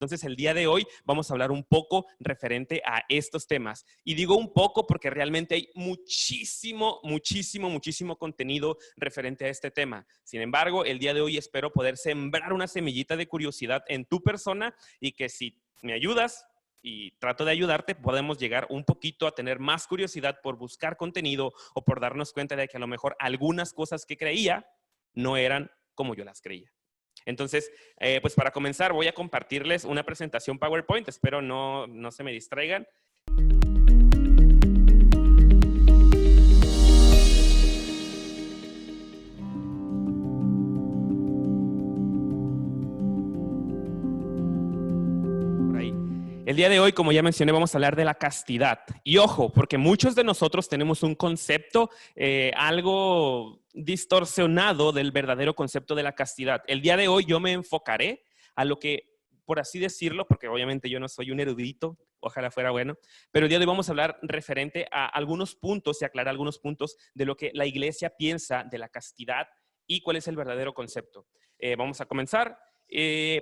Entonces, el día de hoy vamos a hablar un poco referente a estos temas. Y digo un poco porque realmente hay muchísimo contenido referente a este tema. Sin embargo, el día de hoy espero poder sembrar una semillita de curiosidad en tu persona y que si me ayudas y trato de ayudarte, podemos llegar un poquito a tener más curiosidad por buscar contenido o por darnos cuenta de que a lo mejor algunas cosas que creía no eran como yo las creía. Entonces, pues para comenzar voy a compartirles una presentación PowerPoint. Espero no se me distraigan. Por ahí. El día de hoy, como ya mencioné, vamos a hablar de la castidad. Y ojo, porque muchos de nosotros tenemos un concepto algo distorsionado del verdadero concepto de la castidad. El día de hoy yo me enfocaré a lo que, por así decirlo, porque obviamente yo no soy un erudito, ojalá fuera bueno, pero el día de hoy vamos a hablar referente a algunos puntos y aclarar algunos puntos de lo que la iglesia piensa de la castidad y cuál es el verdadero concepto. Vamos a comenzar.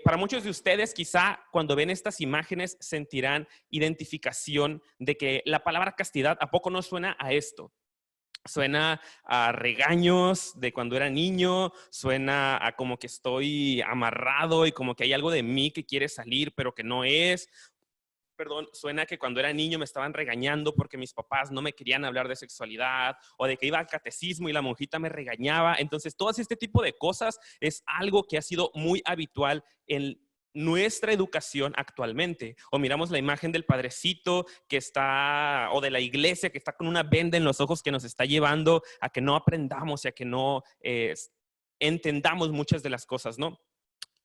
Para muchos de ustedes, quizá cuando ven estas imágenes sentirán identificación de que la palabra castidad, ¿a poco no suena a esto? Suena a regaños de cuando era niño, suena a como que estoy amarrado y como que hay algo de mí que quiere salir, pero que no es. Perdón, suena que cuando era niño me estaban regañando porque mis papás no me querían hablar de sexualidad o de que iba al catecismo y la monjita me regañaba. Entonces, todo este tipo de cosas es algo que ha sido muy habitual en nuestra educación actualmente. O miramos la imagen del padrecito que está, o de la iglesia que está con una venda en los ojos que nos está llevando a que no aprendamos y a que no entendamos muchas de las cosas, ¿no?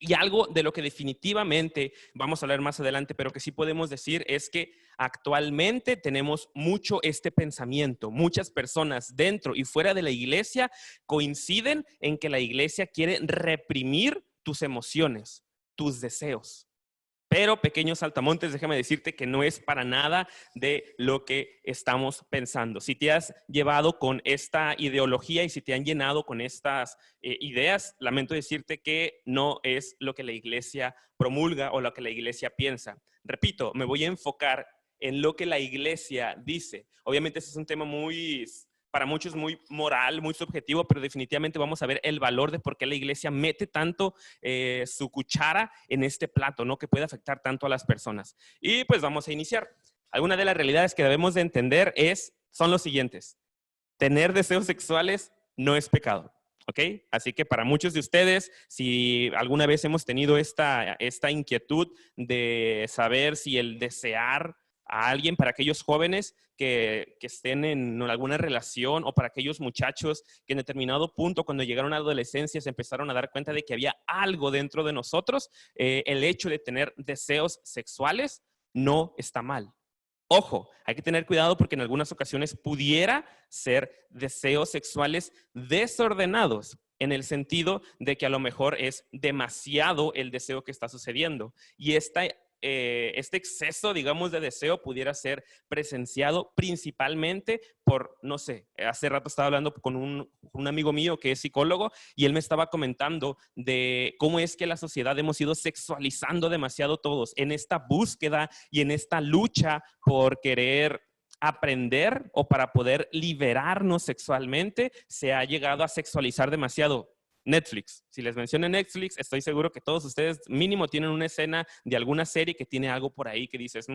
Y algo de lo que definitivamente vamos a hablar más adelante, pero que sí podemos decir es que actualmente tenemos mucho este pensamiento. Muchas personas dentro y fuera de la iglesia coinciden en que la iglesia quiere reprimir tus emociones, tus deseos. Pero, pequeños saltamontes, déjame decirte que no es para nada de lo que estamos pensando. Si te has llevado con esta ideología y si te han llenado con estas ideas, lamento decirte que no es lo que la iglesia promulga o lo que la iglesia piensa. Repito, me voy a enfocar en lo que la iglesia dice. Obviamente ese es un tema para muchos muy moral, muy subjetivo, pero definitivamente vamos a ver el valor de por qué la iglesia mete tanto su cuchara en este plato, ¿no? Que puede afectar tanto a las personas. Y pues vamos a iniciar. Algunas de las realidades que debemos de entender son los siguientes. Tener deseos sexuales no es pecado, ¿ok? Así que para muchos de ustedes, si alguna vez hemos tenido esta inquietud de saber si el desear a alguien, para aquellos jóvenes que estén en alguna relación o para aquellos muchachos que en determinado punto cuando llegaron a la adolescencia se empezaron a dar cuenta de que había algo dentro de nosotros, el hecho de tener deseos sexuales no está mal. Ojo, hay que tener cuidado porque en algunas ocasiones pudiera ser deseos sexuales desordenados, en el sentido de que a lo mejor es demasiado el deseo que está sucediendo. Y este exceso, digamos, de deseo pudiera ser presenciado principalmente por, no sé, hace rato estaba hablando con un amigo mío que es psicólogo y él me estaba comentando de cómo es que la sociedad hemos ido sexualizando demasiado todos en esta búsqueda y en esta lucha por querer aprender o para poder liberarnos sexualmente, se ha llegado a sexualizar demasiado. Netflix. Si les menciono Netflix, estoy seguro que todos ustedes mínimo tienen una escena de alguna serie que tiene algo por ahí que dices,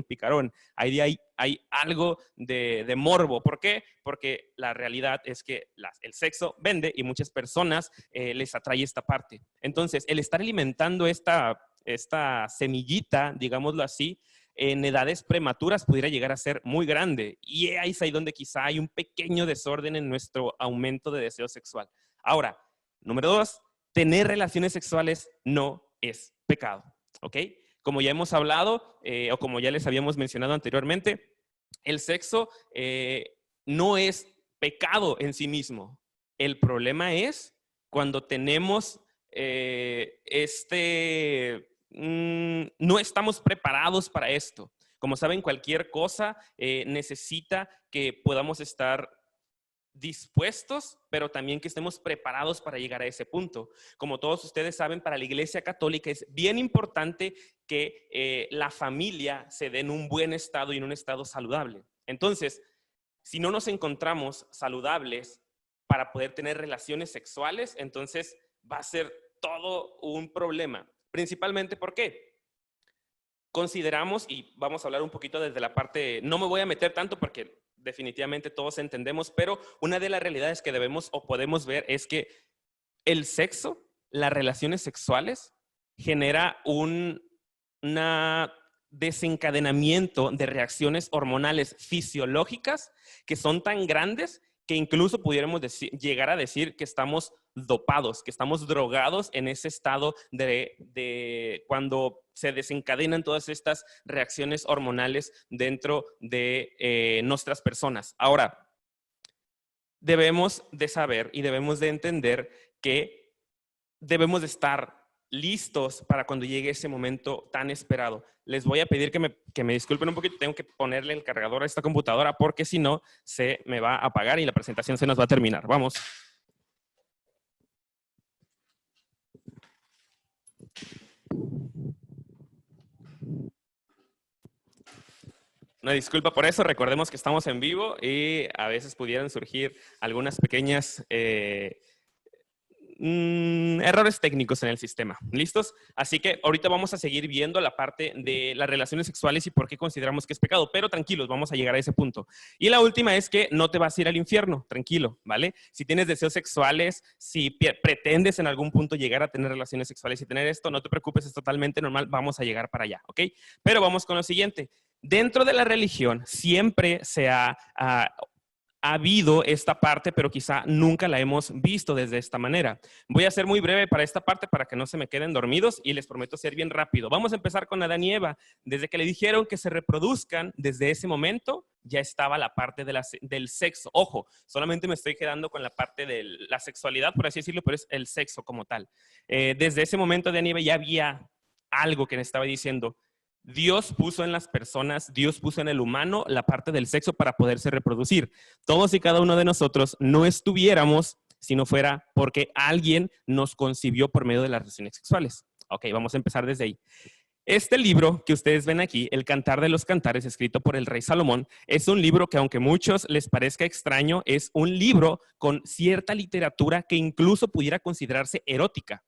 picarón, ahí hay algo de morbo. ¿Por qué? Porque la realidad es que el sexo vende y muchas personas les atrae esta parte. Entonces, el estar alimentando esta semillita, digámoslo así, en edades prematuras pudiera llegar a ser muy grande. Y es ahí donde quizá hay un pequeño desorden en nuestro aumento de deseo sexual. Ahora, número 2, tener relaciones sexuales no es pecado, ¿ok? Como ya hemos hablado o como ya les habíamos mencionado anteriormente, el sexo no es pecado en sí mismo. El problema es cuando tenemos no estamos preparados para esto. Como saben, cualquier cosa necesita que podamos estar dispuestos, pero también que estemos preparados para llegar a ese punto. Como todos ustedes saben, para la Iglesia Católica es bien importante que la familia se dé en un buen estado y en un estado saludable. Entonces, si no nos encontramos saludables para poder tener relaciones sexuales, entonces va a ser todo un problema. Principalmente, ¿por qué? Consideramos, y vamos a hablar un poquito desde la parte, no me voy a meter tanto porque definitivamente todos entendemos, pero una de las realidades que debemos o podemos ver es que el sexo, las relaciones sexuales, genera un desencadenamiento de reacciones hormonales fisiológicas que son tan grandes que incluso pudiéramos llegar a decir que estamos dopados, que estamos drogados en ese estado de cuando se desencadenan todas estas reacciones hormonales dentro de nuestras personas. Ahora, debemos de saber y debemos de entender que debemos de estar listos para cuando llegue ese momento tan esperado. Les voy a pedir que me disculpen un poquito, tengo que ponerle el cargador a esta computadora porque si no se me va a apagar y la presentación se nos va a terminar. Vamos. Una disculpa por eso, recordemos que estamos en vivo y a veces pudieran surgir algunas pequeñas errores técnicos en el sistema. ¿Listos? Así que ahorita vamos a seguir viendo la parte de las relaciones sexuales y por qué consideramos que es pecado, pero tranquilos, vamos a llegar a ese punto. Y la última es que no te vas a ir al infierno, tranquilo, ¿vale? Si tienes deseos sexuales, si pretendes en algún punto llegar a tener relaciones sexuales y tener esto, no te preocupes, es totalmente normal, vamos a llegar para allá, ¿ok? Pero vamos con lo siguiente. Dentro de la religión siempre se ha habido esta parte, pero quizá nunca la hemos visto desde esta manera. Voy a ser muy breve para esta parte para que no se me queden dormidos y les prometo ser bien rápido. Vamos a empezar con Adán y Eva. Desde que le dijeron que se reproduzcan, desde ese momento ya estaba la parte del sexo. Ojo, solamente me estoy quedando con la parte de la sexualidad, por así decirlo, pero es el sexo como tal. Desde ese momento Adán y Eva ya había algo que me estaba diciendo. Dios puso en las personas, Dios puso en el humano la parte del sexo para poderse reproducir. Todos y cada uno de nosotros no estuviéramos si no fuera porque alguien nos concibió por medio de las relaciones sexuales. Ok, vamos a empezar desde ahí. Este libro que ustedes ven aquí, El Cantar de los Cantares, escrito por el rey Salomón, es un libro que aunque a muchos les parezca extraño, es un libro con cierta literatura que incluso pudiera considerarse erótica.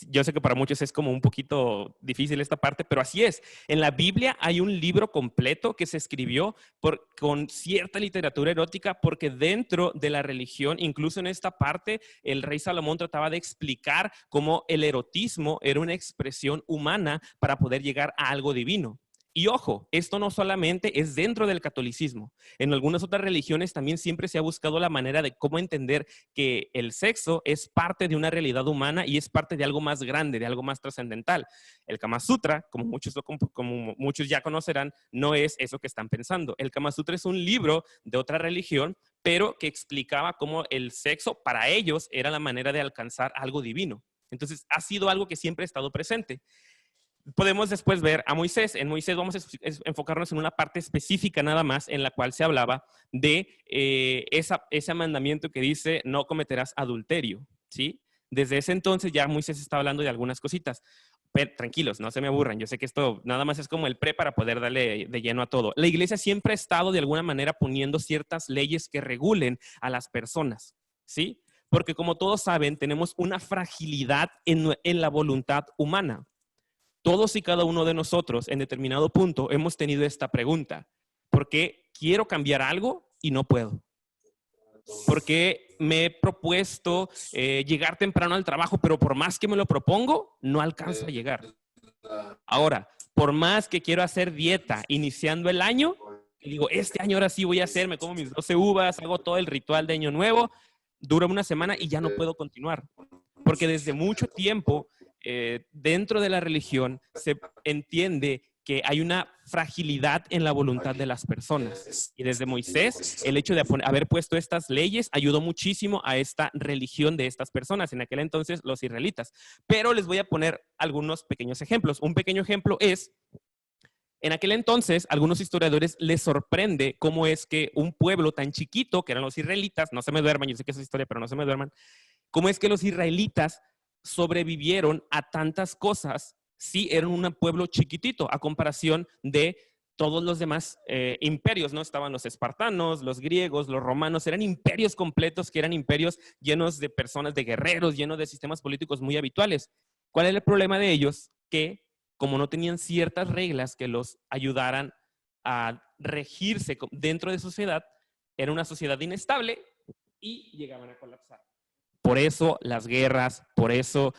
Yo sé que para muchos es como un poquito difícil esta parte, pero así es. En la Biblia hay un libro completo que se escribió con cierta literatura erótica porque dentro de la religión, incluso en esta parte, el rey Salomón trataba de explicar cómo el erotismo era una expresión humana para poder llegar a algo divino. Y ojo, esto no solamente es dentro del catolicismo. En algunas otras religiones también siempre se ha buscado la manera de cómo entender que el sexo es parte de una realidad humana y es parte de algo más grande, de algo más trascendental. El Kama Sutra, como muchos ya conocerán, no es eso que están pensando. El Kama Sutra es un libro de otra religión, pero que explicaba cómo el sexo para ellos era la manera de alcanzar algo divino. Entonces, ha sido algo que siempre ha estado presente. Podemos después ver a Moisés. En Moisés vamos a enfocarnos en una parte específica nada más en la cual se hablaba de ese mandamiento que dice no cometerás adulterio, ¿sí? Desde ese entonces ya Moisés está hablando de algunas cositas. Pero, tranquilos, no se me aburran. Yo sé que esto nada más es como el pre para poder darle de lleno a todo. La iglesia siempre ha estado de alguna manera poniendo ciertas leyes que regulen a las personas, ¿sí? Porque como todos saben, tenemos una fragilidad en la voluntad humana. Todos y cada uno de nosotros en determinado punto hemos tenido esta pregunta. ¿Por qué quiero cambiar algo y no puedo? ¿Por qué me he propuesto llegar temprano al trabajo, pero por más que me lo propongo, no alcanzo a llegar? Ahora, por más que quiero hacer dieta iniciando el año, digo, este año ahora sí voy a hacer, me como mis 12 uvas, hago todo el ritual de Año Nuevo, dura una semana y ya no puedo continuar. Porque desde mucho tiempo dentro de la religión se entiende que hay una fragilidad en la voluntad de las personas. Y desde Moisés, el hecho de haber puesto estas leyes ayudó muchísimo a esta religión de estas personas, en aquel entonces los israelitas. Pero les voy a poner algunos pequeños ejemplos. Un pequeño ejemplo es En aquel entonces, a algunos historiadores les sorprende cómo es que un pueblo tan chiquito, que eran los israelitas, no se me duerman, yo sé que es historia, pero no se me duerman, cómo es que los israelitas sobrevivieron a tantas cosas si eran un pueblo chiquitito a comparación de todos los demás imperios, ¿no? Estaban los espartanos, los griegos, los romanos, eran imperios completos que eran imperios llenos de personas, de guerreros, llenos de sistemas políticos muy habituales. ¿Cuál era el problema de ellos? Que como no tenían ciertas reglas que los ayudaran a regirse dentro de sociedad, era una sociedad inestable y llegaban a colapsar. Por eso las guerras, por eso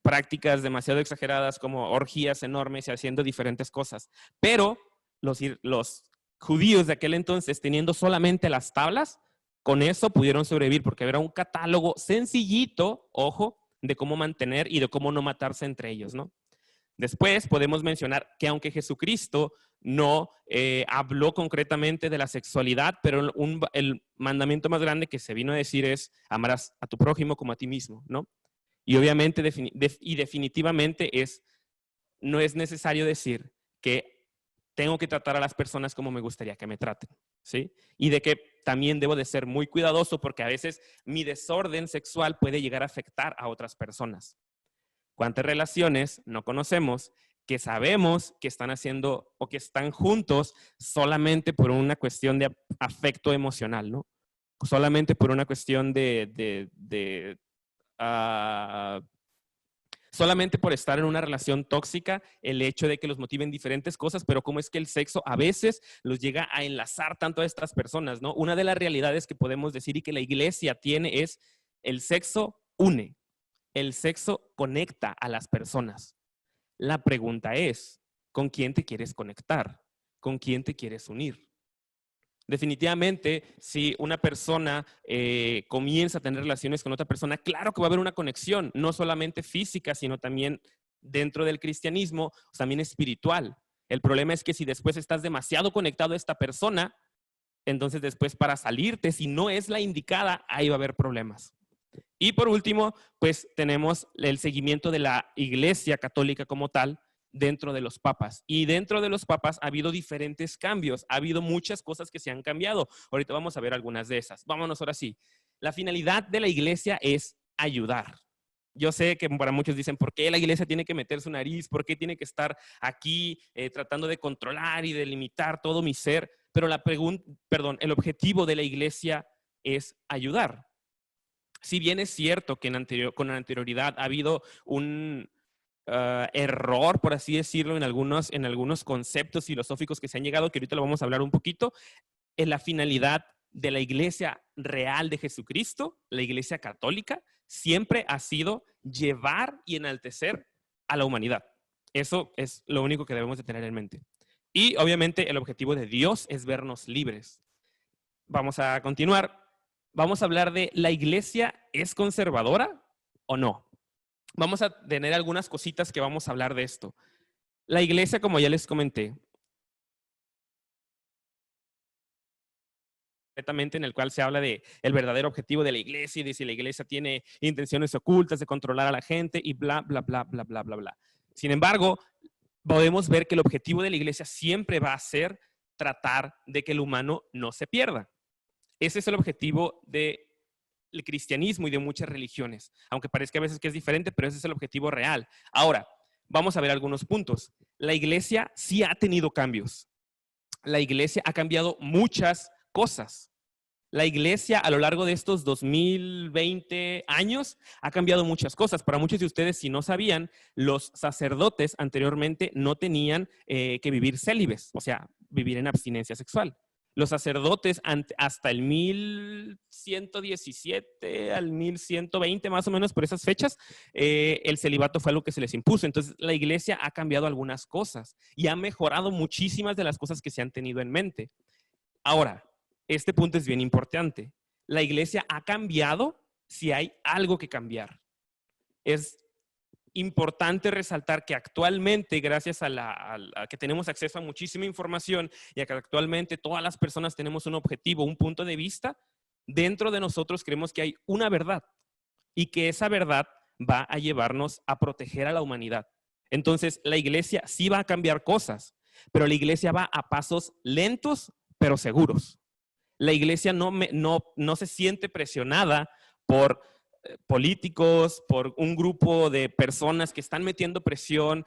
prácticas demasiado exageradas como orgías enormes y haciendo diferentes cosas. Pero los judíos de aquel entonces, teniendo solamente las tablas, con eso pudieron sobrevivir porque era un catálogo sencillito, ojo, de cómo mantener y de cómo no matarse entre ellos, ¿no? Después podemos mencionar que aunque Jesucristo no habló concretamente de la sexualidad, pero el mandamiento más grande que se vino a decir es amarás a tu prójimo como a ti mismo, ¿no? Y obviamente y definitivamente no es necesario decir que tengo que tratar a las personas como me gustaría que me traten, ¿sí? Y de que también debo de ser muy cuidadoso porque a veces mi desorden sexual puede llegar a afectar a otras personas. ¿Cuántas relaciones no conocemos que sabemos que están haciendo o que están juntos solamente por una cuestión de afecto emocional, ¿no? Solamente por una cuestión solamente por estar en una relación tóxica, el hecho de que los motiven diferentes cosas, pero cómo es que el sexo a veces los llega a enlazar tanto a estas personas, ¿no? Una de las realidades que podemos decir y que la iglesia tiene es el sexo une. El sexo conecta a las personas. La pregunta es, ¿con quién te quieres conectar? ¿Con quién te quieres unir? Definitivamente, si una persona comienza a tener relaciones con otra persona, claro que va a haber una conexión, no solamente física, sino también dentro del cristianismo, también espiritual. El problema es que si después estás demasiado conectado a esta persona, entonces después para salirte, si no es la indicada, ahí va a haber problemas. Y por último, pues tenemos el seguimiento de la Iglesia Católica como tal dentro de los papas. Y dentro de los papas ha habido diferentes cambios, ha habido muchas cosas que se han cambiado. Ahorita vamos a ver algunas de esas. Vámonos ahora sí. La finalidad de la Iglesia es ayudar. Yo sé que para muchos dicen, ¿por qué la iglesia tiene que meter su nariz? ¿Por qué tiene que estar aquí tratando de controlar y de limitar todo mi ser? Pero el objetivo de la iglesia es ayudar. Si bien es cierto que con anterioridad ha habido un error, por así decirlo, en algunos conceptos filosóficos que se han llegado, que ahorita lo vamos a hablar un poquito, en la finalidad de la iglesia real de Jesucristo, la iglesia católica, siempre ha sido llevar y enaltecer a la humanidad. Eso es lo único que debemos de tener en mente. Y obviamente el objetivo de Dios es vernos libres. Vamos a continuar. Vamos a hablar de ¿la iglesia es conservadora o no? Vamos a tener algunas cositas que vamos a hablar de esto. La iglesia, como ya les comenté, en el cual se habla de el verdadero objetivo de la iglesia y de si la iglesia tiene intenciones ocultas de controlar a la gente y bla, bla, bla, bla, bla, bla, bla. Sin embargo, podemos ver que el objetivo de la iglesia siempre va a ser tratar de que el humano no se pierda. Ese es el objetivo del cristianismo y de muchas religiones, aunque parezca a veces que es diferente, pero ese es el objetivo real. Ahora, vamos a ver algunos puntos. La iglesia sí ha tenido cambios. La iglesia ha cambiado muchas cosas. La iglesia a lo largo de estos 2020 años ha cambiado muchas cosas. Para muchos de ustedes, si no sabían, los sacerdotes anteriormente no tenían que vivir célibes, o sea, vivir en abstinencia sexual. Los sacerdotes hasta el 1117 al 1120, más o menos por esas fechas, el celibato fue algo que se les impuso. Entonces, la iglesia ha cambiado algunas cosas y ha mejorado muchísimas de las cosas que se han tenido en mente. Ahora, este punto es bien importante. La iglesia ha cambiado si hay algo que cambiar. Es importante resaltar que actualmente, gracias a que tenemos acceso a muchísima información y a que actualmente todas las personas tenemos un objetivo, un punto de vista, dentro de nosotros creemos que hay una verdad y que esa verdad va a llevarnos a proteger a la humanidad. Entonces, la iglesia sí va a cambiar cosas, pero la iglesia va a pasos lentos, pero seguros. La iglesia no se siente presionada por políticos, por un grupo de personas que están metiendo presión,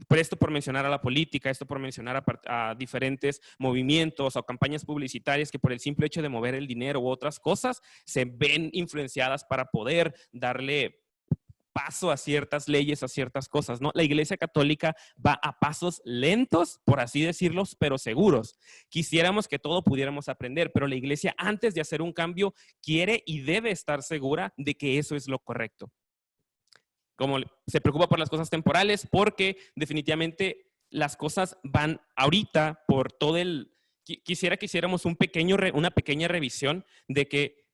esto por mencionar a la política, esto por mencionar a diferentes movimientos o campañas publicitarias que por el simple hecho de mover el dinero u otras cosas se ven influenciadas para poder darle paso a ciertas leyes, a ciertas cosas, ¿no? La Iglesia Católica va a pasos lentos, por así decirlo, pero seguros. Quisiéramos que todo pudiéramos aprender, pero la Iglesia, antes de hacer un cambio, quiere y debe estar segura de que eso es lo correcto. Como se preocupa por las cosas temporales, porque definitivamente las cosas van ahorita por todo el... Quisiera que hiciéramos una pequeña revisión de que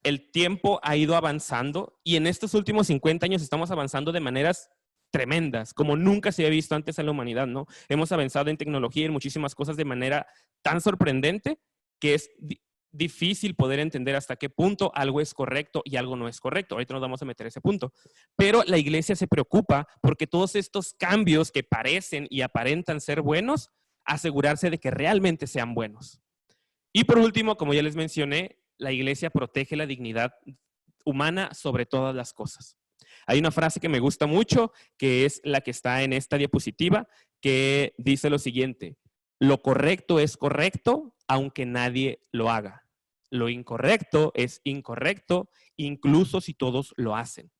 el tiempo ha ido avanzando y en estos últimos 50 años estamos avanzando de maneras tremendas, como nunca se había visto antes en la humanidad, ¿no? Hemos avanzado en tecnología y en muchísimas cosas de manera tan sorprendente que es difícil poder entender hasta qué punto algo es correcto y algo no es correcto. Ahorita nos vamos a meter a ese punto. Pero la iglesia se preocupa porque todos estos cambios que parecen y aparentan ser buenos, asegurarse de que realmente sean buenos. Y por último, como ya les mencioné, la iglesia protege la dignidad humana sobre todas las cosas. Hay una frase que me gusta mucho, que es la que está en esta diapositiva, que dice lo siguiente: lo correcto es correcto, aunque nadie lo haga. Lo incorrecto es incorrecto, incluso si todos lo hacen.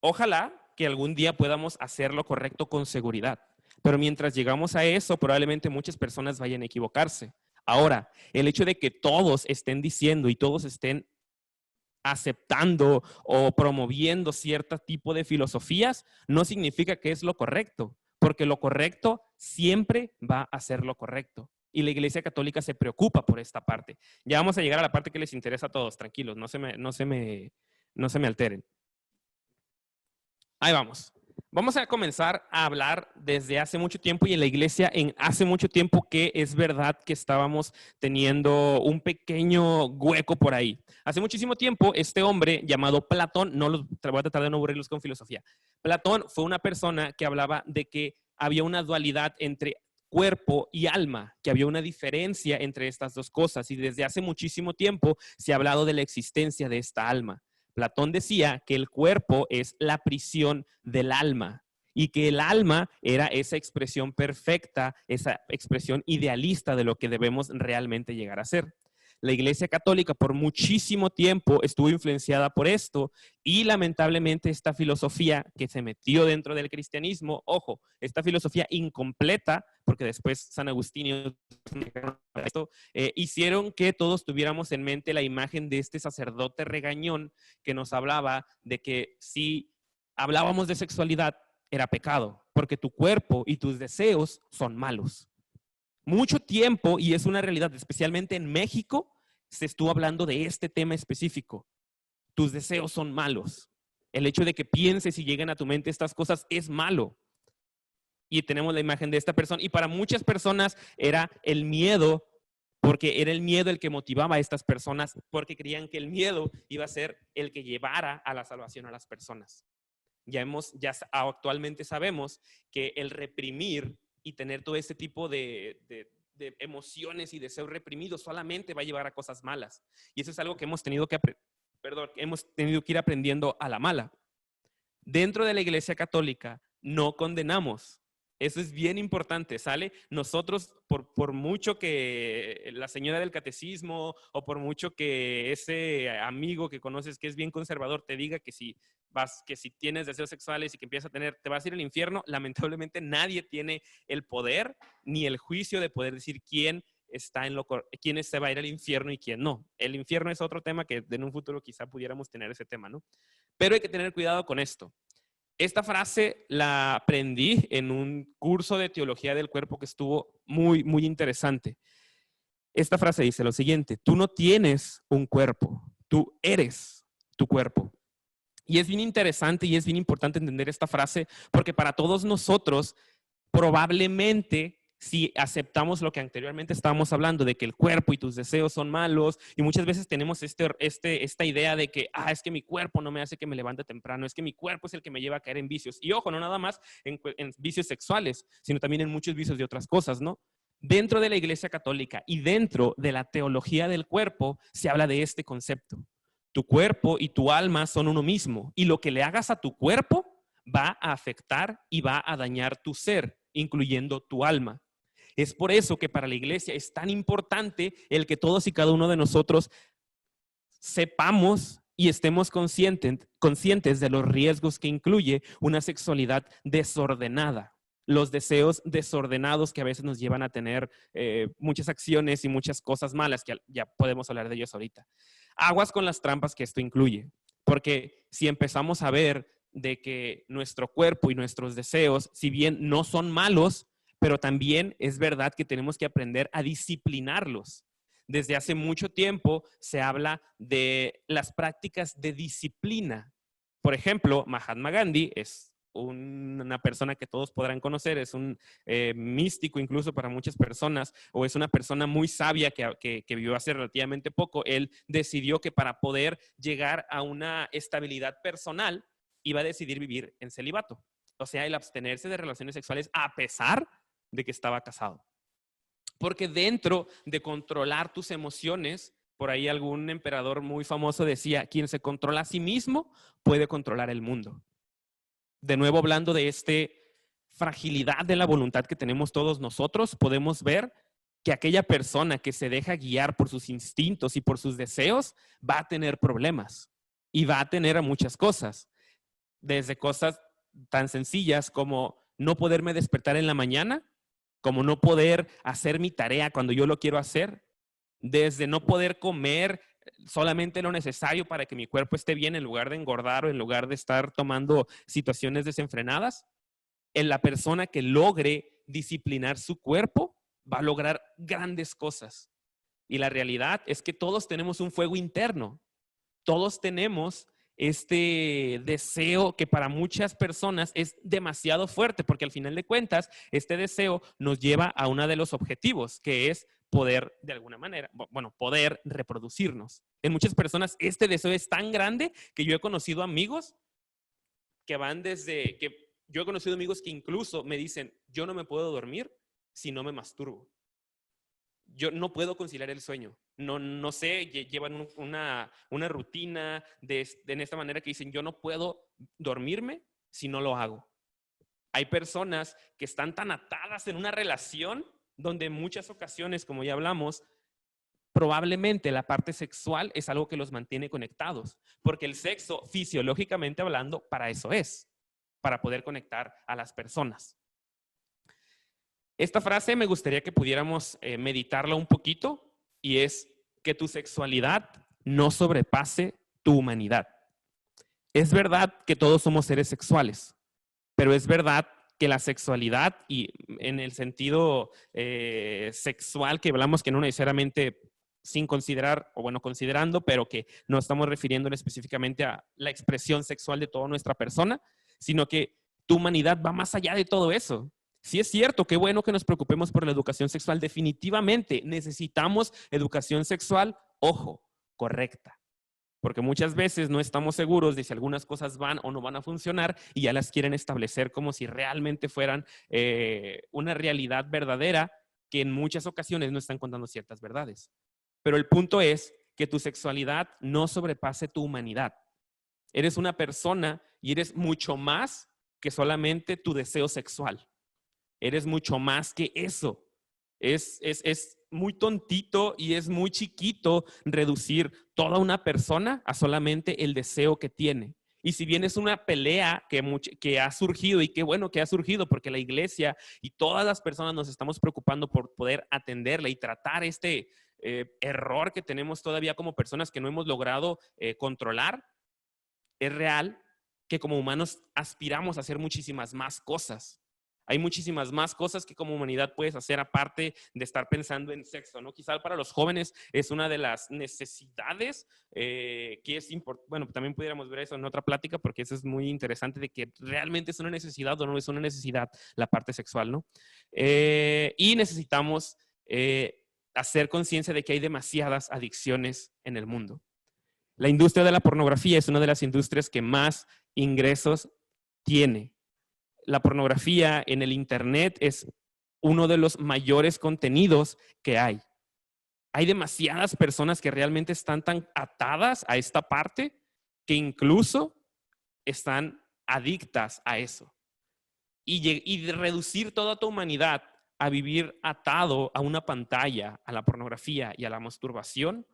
Ojalá que algún día podamos hacer lo correcto con seguridad, pero mientras llegamos a eso, probablemente muchas personas vayan a equivocarse. Ahora, el hecho de que todos estén diciendo y todos estén aceptando o promoviendo cierto tipo de filosofías no significa que es lo correcto, porque lo correcto siempre va a ser lo correcto. Y la Iglesia Católica se preocupa por esta parte. Ya vamos a llegar a la parte que les interesa a todos, tranquilos, no se me alteren. Ahí vamos. Vamos a comenzar a hablar desde hace mucho tiempo y en la iglesia hace mucho tiempo que es verdad que estábamos teniendo un pequeño hueco por ahí. Hace muchísimo tiempo este hombre llamado Platón, voy a tratar de no aburrirlos con filosofía. Platón fue una persona que hablaba de que había una dualidad entre cuerpo y alma, que había una diferencia entre estas dos cosas y desde hace muchísimo tiempo se ha hablado de la existencia de esta alma. Platón decía que el cuerpo es la prisión del alma y que el alma era esa expresión perfecta, esa expresión idealista de lo que debemos realmente llegar a ser. La Iglesia Católica por muchísimo tiempo estuvo influenciada por esto y lamentablemente esta filosofía que se metió dentro del cristianismo, ojo, esta filosofía incompleta, porque después San Agustín hicieron que todos tuviéramos en mente la imagen de este sacerdote regañón que nos hablaba de que si hablábamos de sexualidad era pecado, porque tu cuerpo y tus deseos son malos. Mucho tiempo, y es una realidad, especialmente en México, se estuvo hablando de este tema específico. Tus deseos son malos. El hecho de que pienses y lleguen a tu mente estas cosas es malo. Y tenemos la imagen de esta persona. Y para muchas personas era el miedo, porque era el miedo el que motivaba a estas personas, porque creían que el miedo iba a ser el que llevara a la salvación a las personas. Ya actualmente sabemos que el reprimir y tener todo este tipo de emociones y deseos reprimidos solamente va a llevar a cosas malas. Y eso es algo que hemos tenido que ir aprendiendo a la mala. Dentro de la Iglesia Católica no condenamos. Eso es bien importante, ¿sale? Nosotros, por mucho que la señora del catecismo o por mucho que ese amigo que conoces que es bien conservador te diga que si tienes deseos sexuales y que empiezas a te vas a ir al infierno, lamentablemente nadie tiene el poder ni el juicio de poder decir quién se va a ir al infierno y quién no. El infierno es otro tema que en un futuro quizá pudiéramos tener ese tema, ¿no? Pero hay que tener cuidado con esto. Esta frase la aprendí en un curso de teología del cuerpo que estuvo muy, muy interesante. Esta frase dice lo siguiente: tú no tienes un cuerpo, tú eres tu cuerpo. Y es bien interesante y es bien importante entender esta frase porque para todos nosotros probablemente si aceptamos lo que anteriormente estábamos hablando, de que el cuerpo y tus deseos son malos, y muchas veces tenemos esta idea de que, es que mi cuerpo no me hace que me levante temprano, es que mi cuerpo es el que me lleva a caer en vicios. Y ojo, no nada más en vicios sexuales, sino también en muchos vicios de otras cosas, ¿no? Dentro de la Iglesia Católica y dentro de la teología del cuerpo se habla de este concepto. Tu cuerpo y tu alma son uno mismo, y lo que le hagas a tu cuerpo va a afectar y va a dañar tu ser, incluyendo tu alma. Es por eso que para la iglesia es tan importante el que todos y cada uno de nosotros sepamos y estemos conscientes de los riesgos que incluye una sexualidad desordenada, los deseos desordenados que a veces nos llevan a tener muchas acciones y muchas cosas malas, que ya podemos hablar de ellos ahorita. Aguas con las trampas que esto incluye, porque si empezamos a ver de que nuestro cuerpo y nuestros deseos, si bien no son malos, pero también es verdad que tenemos que aprender a disciplinarlos. Desde hace mucho tiempo se habla de las prácticas de disciplina. Por ejemplo, Mahatma Gandhi es una persona que todos podrán conocer, es un místico incluso para muchas personas, o es una persona muy sabia que vivió hace relativamente poco. Él decidió que para poder llegar a una estabilidad personal, iba a decidir vivir en celibato. O sea, el abstenerse de relaciones sexuales a pesar de que estaba casado. Porque dentro de controlar tus emociones, por ahí algún emperador muy famoso decía, quien se controla a sí mismo puede controlar el mundo. De nuevo, hablando de esta fragilidad de la voluntad que tenemos todos nosotros, podemos ver que aquella persona que se deja guiar por sus instintos y por sus deseos va a tener problemas y va a tener muchas cosas. Desde cosas tan sencillas como no poderme despertar en la mañana, como no poder hacer mi tarea cuando yo lo quiero hacer, desde no poder comer solamente lo necesario para que mi cuerpo esté bien en lugar de engordar o en lugar de estar tomando situaciones desenfrenadas. En la persona que logre disciplinar su cuerpo va a lograr grandes cosas. Y la realidad es que todos tenemos un fuego interno. Todos tenemos este deseo que para muchas personas es demasiado fuerte, porque al final de cuentas, este deseo nos lleva a uno de los objetivos, que es poder, de alguna manera, poder reproducirnos. En muchas personas este deseo es tan grande que yo he conocido amigos que yo he conocido amigos que incluso me dicen, yo no me puedo dormir si no me masturbo. Yo no puedo conciliar el sueño. No sé, llevan una rutina en esta manera que dicen, yo no puedo dormirme si no lo hago. Hay personas que están tan atadas en una relación donde en muchas ocasiones, como ya hablamos, probablemente la parte sexual es algo que los mantiene conectados, porque el sexo, fisiológicamente hablando, para eso es, para poder conectar a las personas. Esta frase me gustaría que pudiéramos meditarla un poquito, y es que tu sexualidad no sobrepase tu humanidad. Es verdad que todos somos seres sexuales, pero es verdad que la sexualidad, y en el sentido sexual que hablamos, que no necesariamente sin considerar, o bueno, considerando, pero que no estamos refiriendo específicamente a la expresión sexual de toda nuestra persona, sino que tu humanidad va más allá de todo eso. Sí es cierto, qué bueno que nos preocupemos por la educación sexual. Definitivamente necesitamos educación sexual, ojo, correcta. Porque muchas veces no estamos seguros de si algunas cosas van o no van a funcionar y ya las quieren establecer como si realmente fueran una realidad verdadera, que en muchas ocasiones no están contando ciertas verdades. Pero el punto es que tu sexualidad no sobrepase tu humanidad. Eres una persona y eres mucho más que solamente tu deseo sexual. Eres mucho más que eso. Es muy tontito y es muy chiquito reducir toda una persona a solamente el deseo que tiene. Y si bien es una pelea que ha surgido, y qué bueno que ha surgido, porque la iglesia y todas las personas nos estamos preocupando por poder atenderla y tratar este error que tenemos todavía como personas que no hemos logrado controlar, es real que como humanos aspiramos a hacer muchísimas más cosas. Hay muchísimas más cosas que como humanidad puedes hacer aparte de estar pensando en sexo, ¿no? Quizá para los jóvenes es una de las necesidades que es importante. Bueno, también pudiéramos ver eso en otra plática porque eso es muy interesante de que realmente es una necesidad o no es una necesidad la parte sexual, ¿no? Y necesitamos hacer conciencia de que hay demasiadas adicciones en el mundo. La industria de la pornografía es una de las industrias que más ingresos tiene. La pornografía en el internet es uno de los mayores contenidos que hay. Hay demasiadas personas que realmente están tan atadas a esta parte que incluso están adictas a eso. Y reducir toda tu humanidad a vivir atado a una pantalla, a la pornografía y a la masturbación,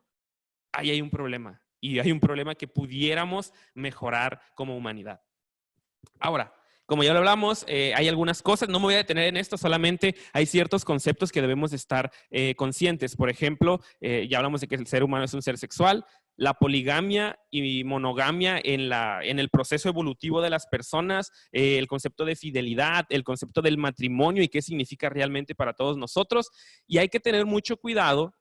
ahí hay un problema. Y hay un problema que pudiéramos mejorar como humanidad. Ahora, como ya lo hablamos, hay algunas cosas, no me voy a detener en esto, solamente hay ciertos conceptos que debemos estar conscientes. Por ejemplo, ya hablamos de que el ser humano es un ser sexual. La poligamia y monogamia en el proceso evolutivo de las personas, el concepto de fidelidad, el concepto del matrimonio y qué significa realmente para todos nosotros. Y hay que tener mucho cuidado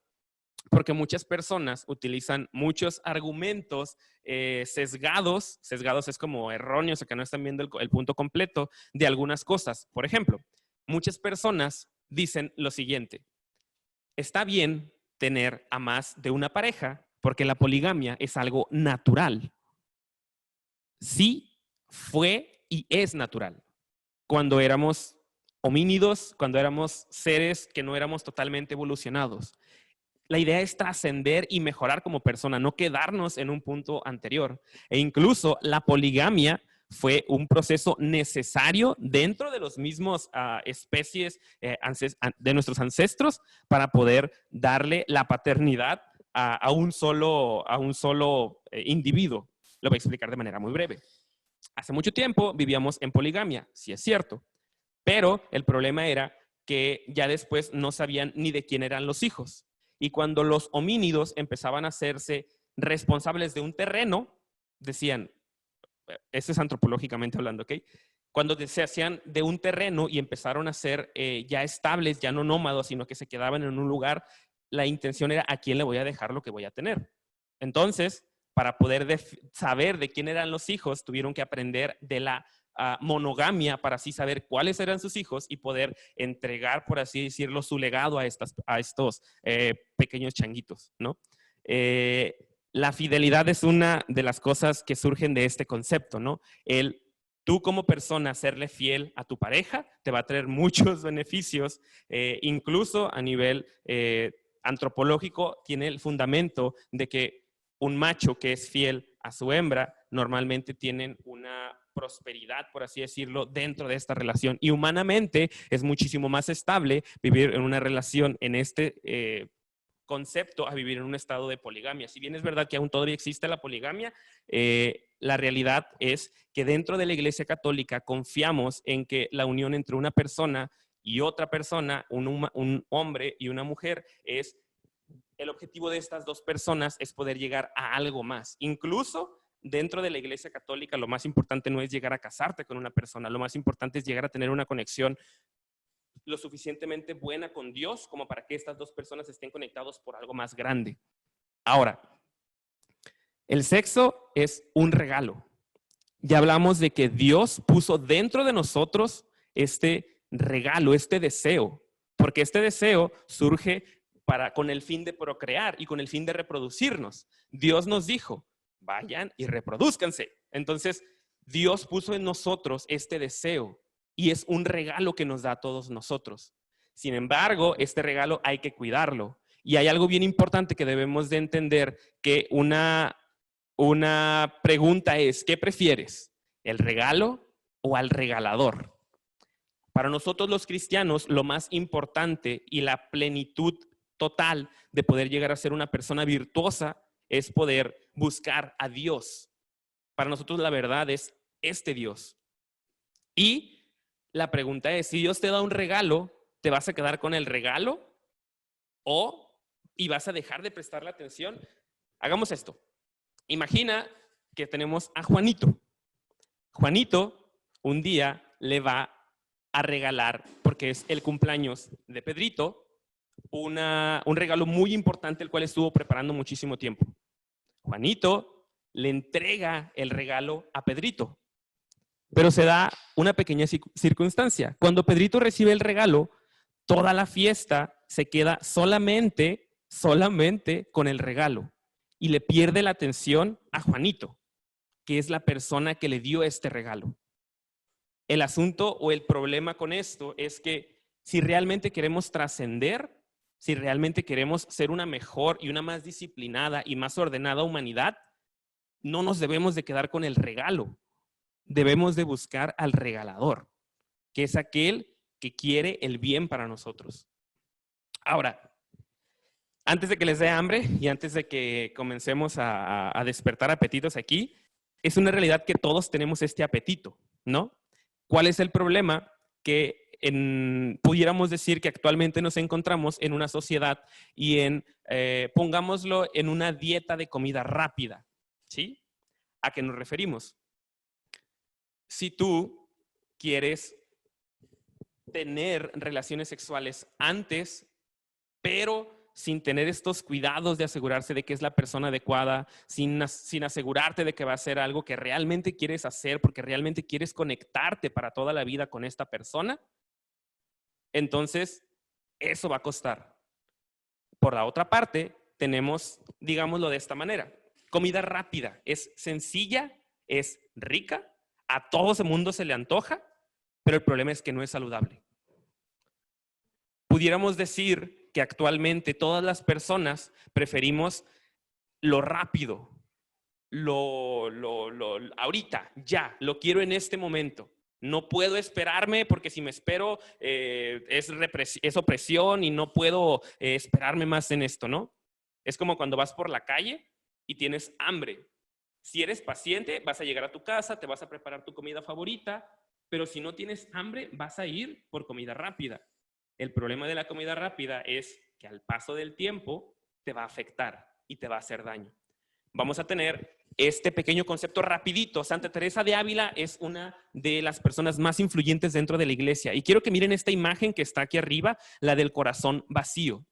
porque muchas personas utilizan muchos argumentos sesgados. Sesgados es como erróneos, o que no están viendo el punto completo de algunas cosas. Por ejemplo, muchas personas dicen lo siguiente: está bien tener a más de una pareja porque la poligamia es algo natural. Sí, fue y es natural. Cuando éramos homínidos, cuando éramos seres que no éramos totalmente evolucionados. La idea es trascender y mejorar como persona, no quedarnos en un punto anterior. E incluso la poligamia fue un proceso necesario dentro de los mismos especies de nuestros ancestros para poder darle la paternidad a un solo individuo. Lo voy a explicar de manera muy breve. Hace mucho tiempo vivíamos en poligamia, sí es cierto, pero el problema era que ya después no sabían ni de quién eran los hijos. Y cuando los homínidos empezaban a hacerse responsables de un terreno, decían, esto es antropológicamente hablando, ¿ok? Cuando se hacían de un terreno y empezaron a ser ya estables, ya no nómados, sino que se quedaban en un lugar, la intención era a quién le voy a dejar lo que voy a tener. Entonces, para poder saber de quién eran los hijos, tuvieron que aprender de la monogamia para así saber cuáles eran sus hijos y poder entregar, por así decirlo, su legado a estos pequeños changuitos, ¿no? La fidelidad es una de las cosas que surgen de este concepto, ¿no? Tú como persona serle fiel a tu pareja te va a traer muchos beneficios, incluso a nivel antropológico tiene el fundamento de que un macho que es fiel a su hembra normalmente tienen una prosperidad, por así decirlo, dentro de esta relación. Y humanamente es muchísimo más estable vivir en una relación en este concepto a vivir en un estado de poligamia. Si bien es verdad que aún todavía existe la poligamia, la realidad es que dentro de la Iglesia Católica confiamos en que la unión entre una persona y otra persona, un hombre y una mujer, el objetivo de estas dos personas es poder llegar a algo más. Incluso dentro de la Iglesia Católica, lo más importante no es llegar a casarte con una persona, lo más importante es llegar a tener una conexión lo suficientemente buena con Dios como para que estas dos personas estén conectados por algo más grande. Ahora, el sexo es un regalo. Ya hablamos de que Dios puso dentro de nosotros este regalo, este deseo, porque este deseo surge con el fin de procrear y con el fin de reproducirnos. Dios nos dijo, vayan y reproduzcanse. Entonces, Dios puso en nosotros este deseo y es un regalo que nos da a todos nosotros. Sin embargo, este regalo hay que cuidarlo. Y hay algo bien importante que debemos de entender, que una pregunta es, ¿qué prefieres? ¿El regalo o al regalador? Para nosotros los cristianos, lo más importante y la plenitud total de poder llegar a ser una persona virtuosa es poder buscar a Dios. Para nosotros la verdad es este Dios. Y la pregunta es, si Dios te da un regalo, ¿te vas a quedar con el regalo y vas a dejar de prestarle atención? Hagamos esto. Imagina que tenemos a Juanito. Juanito un día le va a regalar, porque es el cumpleaños de Pedrito, un regalo muy importante, el cual estuvo preparando muchísimo tiempo. Juanito le entrega el regalo a Pedrito, pero se da una pequeña circunstancia. Cuando Pedrito recibe el regalo, toda la fiesta se queda solamente con el regalo y le pierde la atención a Juanito, que es la persona que le dio este regalo. El asunto o el problema con esto es que si realmente queremos trascender, si realmente queremos ser una mejor y una más disciplinada y más ordenada humanidad, no nos debemos de quedar con el regalo. Debemos de buscar al regalador, que es aquel que quiere el bien para nosotros. Ahora, antes de que les dé hambre y antes de que comencemos a despertar apetitos aquí, es una realidad que todos tenemos este apetito, ¿no? ¿Cuál es el problema? Que pudiéramos decir que actualmente nos encontramos en una sociedad y pongámoslo en una dieta de comida rápida, ¿sí? ¿A qué nos referimos? Si tú quieres tener relaciones sexuales antes, pero sin tener estos cuidados de asegurarse de que es la persona adecuada, sin asegurarte de que va a ser algo que realmente quieres hacer, porque realmente quieres conectarte para toda la vida con esta persona, entonces eso va a costar. Por la otra parte, tenemos, digámoslo de esta manera, comida rápida, es sencilla, es rica, a todo el mundo se le antoja, pero el problema es que no es saludable. Pudiéramos decir que actualmente todas las personas preferimos lo rápido, ahorita, ya, lo quiero en este momento. No puedo esperarme porque si me espero es opresión y no puedo esperarme más en esto, ¿no? Es como cuando vas por la calle y tienes hambre. Si eres paciente, vas a llegar a tu casa, te vas a preparar tu comida favorita, pero si no tienes hambre, vas a ir por comida rápida. El problema de la comida rápida es que al paso del tiempo te va a afectar y te va a hacer daño. Vamos a tener este pequeño concepto rapidito. Santa Teresa de Ávila es una de las personas más influyentes dentro de la iglesia. Y quiero que miren esta imagen que está aquí arriba, la del corazón vacío.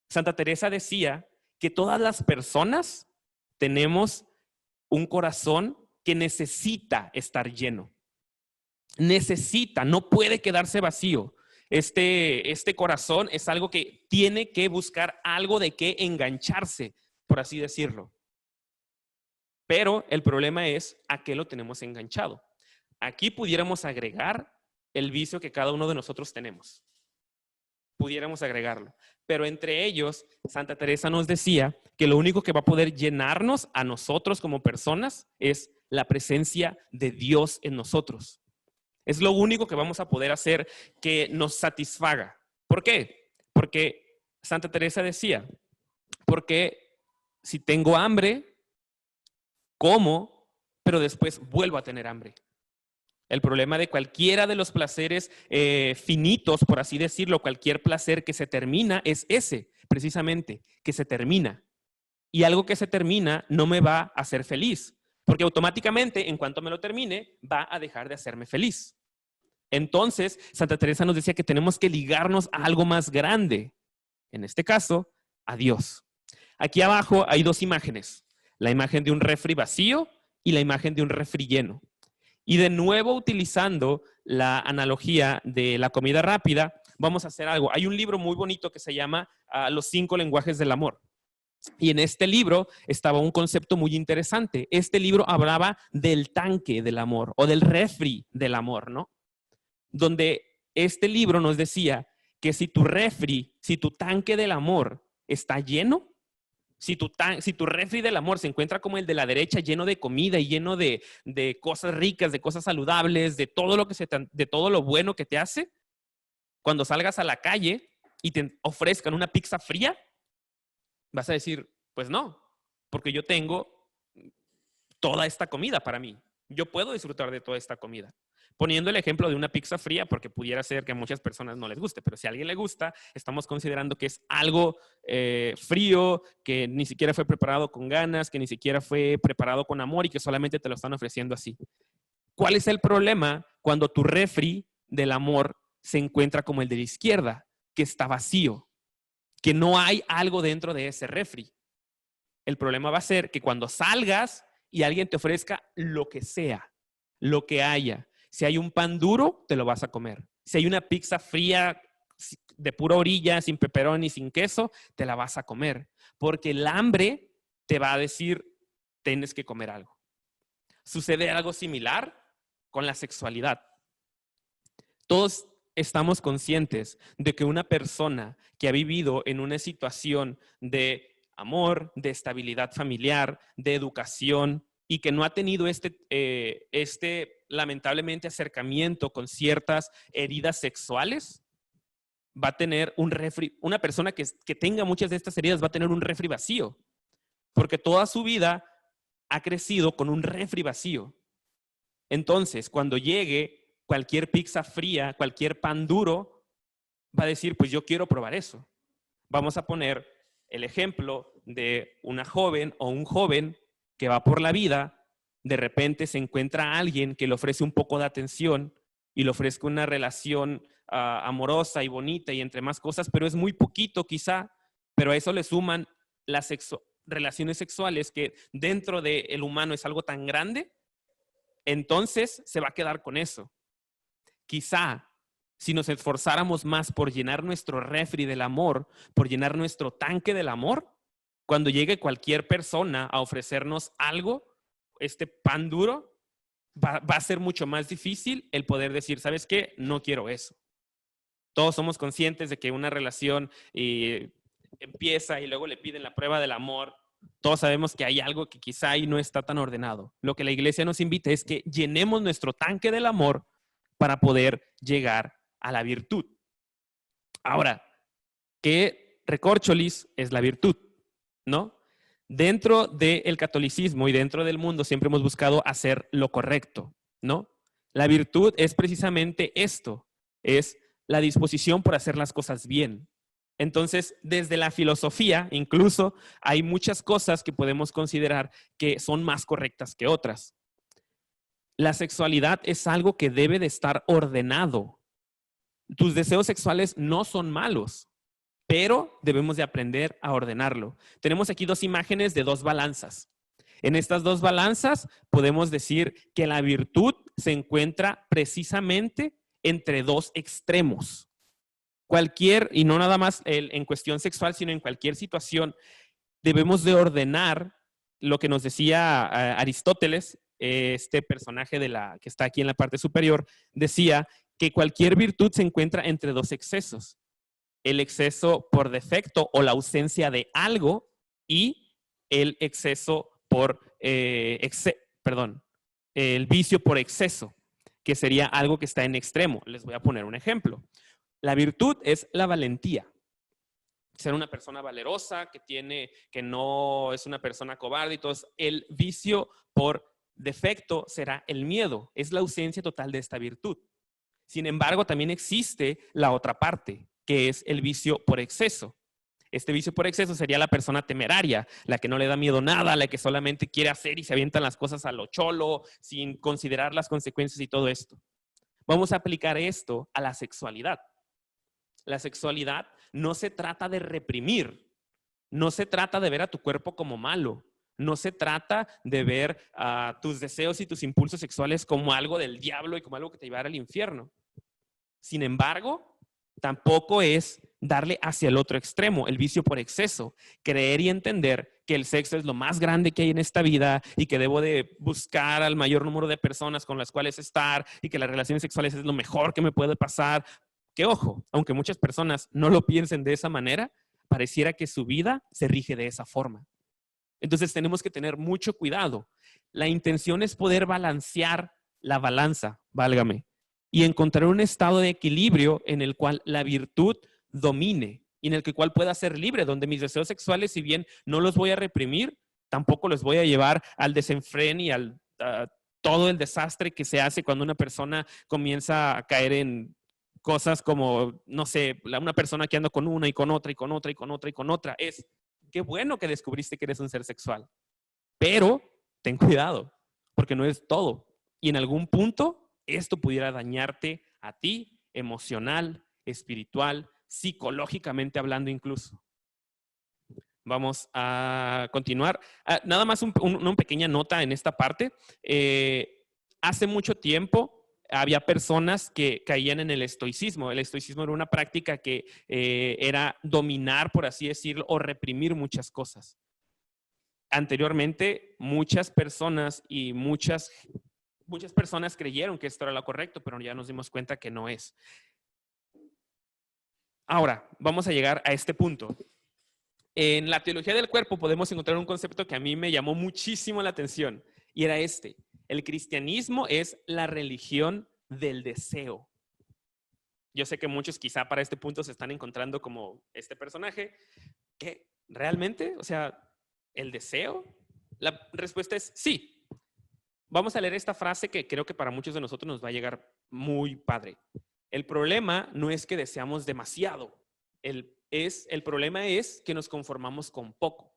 Santa Teresa decía que todas las personas tenemos un corazón que necesita estar lleno. Necesita, no puede quedarse vacío. Este corazón es algo que tiene que buscar algo de qué engancharse, por así decirlo. Pero el problema es a qué lo tenemos enganchado. Aquí pudiéramos agregar el vicio que cada uno de nosotros tenemos. Pudiéramos agregarlo. Pero entre ellos, Santa Teresa nos decía que lo único que va a poder llenarnos a nosotros como personas es la presencia de Dios en nosotros. Es lo único que vamos a poder hacer que nos satisfaga. ¿Por qué? Porque Santa Teresa decía, porque si tengo hambre, como, pero después vuelvo a tener hambre. El problema de cualquiera de los placeres finitos, por así decirlo, cualquier placer que se termina es ese, precisamente, que se termina. Y algo que se termina no me va a hacer feliz, porque automáticamente, en cuanto me lo termine, va a dejar de hacerme feliz. Entonces, Santa Teresa nos decía que tenemos que ligarnos a algo más grande. En este caso, a Dios. Aquí abajo hay dos imágenes. La imagen de un refri vacío y la imagen de un refri lleno. Y de nuevo, utilizando la analogía de la comida rápida, vamos a hacer algo. Hay un libro muy bonito que se llama Los 5 lenguajes del amor. Y en este libro estaba un concepto muy interesante. Este libro hablaba del tanque del amor o del refri del amor, ¿no? Donde este libro nos decía que si tu refri, si tu tanque del amor está lleno, si tu refri del amor se encuentra como el de la derecha, lleno de comida y lleno de cosas ricas, de cosas saludables, de todo lo bueno que te hace, cuando salgas a la calle y te ofrezcan una pizza fría, vas a decir, pues no, porque yo tengo toda esta comida para mí. Yo puedo disfrutar de toda esta comida. Poniendo el ejemplo de una pizza fría, porque pudiera ser que a muchas personas no les guste, pero si a alguien le gusta, estamos considerando que es algo frío, que ni siquiera fue preparado con ganas, que ni siquiera fue preparado con amor y que solamente te lo están ofreciendo así. ¿Cuál es el problema cuando tu refri del amor se encuentra como el de la izquierda, que está vacío, que no hay algo dentro de ese refri. El problema va a ser que cuando salgas y alguien te ofrezca lo que sea, lo que haya. Si hay un pan duro, te lo vas a comer. Si hay una pizza fría de pura orilla, sin pepperoni, sin queso, te la vas a comer. Porque el hambre te va a decir, tienes que comer algo. Sucede algo similar con la sexualidad. Todos estamos conscientes de que una persona que ha vivido en una situación de amor, de estabilidad familiar, de educación y que no ha tenido lamentablemente acercamiento con ciertas heridas sexuales, va a tener un refri, una persona que tenga muchas de estas heridas va a tener un refri vacío, porque toda su vida ha crecido con un refri vacío. Entonces, cuando llegue cualquier pizza fría, cualquier pan duro, va a decir, pues yo quiero probar eso. Vamos a poner el ejemplo de una joven o un joven que va por la vida, de repente se encuentra a alguien que le ofrece un poco de atención y le ofrezca una relación amorosa y bonita y entre más cosas, pero es muy poquito quizá, pero a eso le suman las relaciones sexuales que dentro del humano es algo tan grande, entonces se va a quedar con eso. Quizá si nos esforzáramos más por llenar nuestro refri del amor, por llenar nuestro tanque del amor, cuando llegue cualquier persona a ofrecernos algo, este pan duro, va a ser mucho más difícil el poder decir, ¿sabes qué? No quiero eso. Todos somos conscientes de que una relación empieza y luego le piden la prueba del amor. Todos sabemos que hay algo que quizá ahí no está tan ordenado. Lo que la iglesia nos invita es que llenemos nuestro tanque del amor para poder llegar a la virtud. Ahora, ¿qué recorcholis es la virtud? ¿No? Dentro del catolicismo y dentro del mundo siempre hemos buscado hacer lo correcto, ¿no? La virtud es precisamente esto, es la disposición por hacer las cosas bien. Entonces, desde la filosofía, incluso, hay muchas cosas que podemos considerar que son más correctas que otras. La sexualidad es algo que debe de estar ordenado. Tus deseos sexuales no son malos, pero debemos de aprender a ordenarlo. Tenemos aquí dos imágenes de dos balanzas. En estas dos balanzas podemos decir que la virtud se encuentra precisamente entre dos extremos. Cualquier, y no nada más en cuestión sexual, sino en cualquier situación, debemos de ordenar lo que nos decía Aristóteles, este personaje que está aquí en la parte superior, decía que cualquier virtud se encuentra entre dos excesos. El exceso por defecto o la ausencia de algo y el exceso por, el vicio por exceso, que sería algo que está en extremo. Les voy a poner un ejemplo. La virtud es la valentía. Ser una persona valerosa, que no es una persona cobarde y todo eso. El vicio por defecto será el miedo. Es la ausencia total de esta virtud. Sin embargo, también existe la otra parte, que es el vicio por exceso. Este vicio por exceso sería la persona temeraria, la que no le da miedo nada, la que solamente quiere hacer y se avientan las cosas a lo cholo, sin considerar las consecuencias y todo esto. Vamos a aplicar esto a la sexualidad. La sexualidad no se trata de reprimir, no se trata de ver a tu cuerpo como malo, no se trata de ver tus deseos y tus impulsos sexuales como algo del diablo y como algo que te llevará al infierno. Sin embargo, tampoco es darle hacia el otro extremo, el vicio por exceso, creer y entender que el sexo es lo más grande que hay en esta vida y que debo de buscar al mayor número de personas con las cuales estar y que las relaciones sexuales es lo mejor que me puede pasar. Que ojo, aunque muchas personas no lo piensen de esa manera, pareciera que su vida se rige de esa forma. Entonces tenemos que tener mucho cuidado. La intención es poder balancear la balanza, válgame, y encontrar un estado de equilibrio en el cual la virtud domine y en el cual pueda ser libre, donde mis deseos sexuales, si bien no los voy a reprimir, tampoco los voy a llevar al desenfreno y al todo el desastre que se hace cuando una persona comienza a caer en cosas como, no sé, una persona que anda con una y con otra y con otra y con otra y con otra. Es, qué bueno que descubriste que eres un ser sexual, pero ten cuidado, porque no es todo. Y en algún punto esto pudiera dañarte a ti, emocional, espiritual, psicológicamente hablando incluso. Vamos a continuar. Nada más una pequeña nota en esta parte. Hace mucho tiempo había personas que caían en el estoicismo. El estoicismo era una práctica que era dominar, por así decirlo, o reprimir muchas cosas. Anteriormente, muchas personas y muchas personas creyeron que esto era lo correcto, pero ya nos dimos cuenta que no es. Ahora, vamos a llegar a este punto. En la teología del cuerpo podemos encontrar un concepto que a mí me llamó muchísimo la atención, y era este: el cristianismo es la religión del deseo. Yo sé que muchos quizá para este punto se están encontrando como este personaje. ¿Qué? ¿Realmente? O sea, ¿el deseo? La respuesta es sí. Vamos a leer esta frase que creo que para muchos de nosotros nos va a llegar muy padre. El problema no es que deseamos demasiado. El problema es que nos conformamos con poco.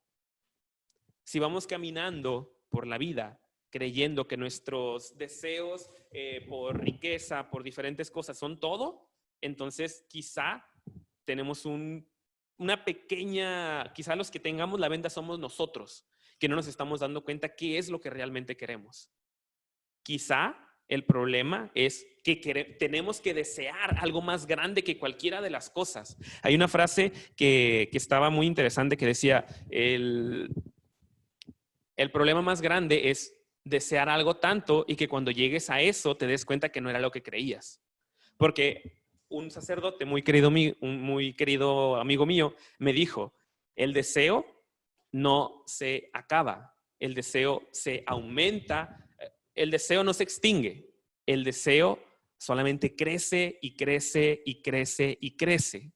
Si vamos caminando por la vida creyendo que nuestros deseos por riqueza, por diferentes cosas son todo, entonces quizá tenemos una pequeña, quizá los que tengamos la venda somos nosotros, que no nos estamos dando cuenta qué es lo que realmente queremos. Quizá el problema es que tenemos que desear algo más grande que cualquiera de las cosas. Hay una frase que estaba muy interesante que decía, el problema más grande es desear algo tanto y que cuando llegues a eso te des cuenta que no era lo que creías. Porque un sacerdote muy querido amigo mío me dijo, el deseo no se acaba, el deseo se aumenta, el deseo no se extingue, el deseo solamente crece y crece y crece y crece.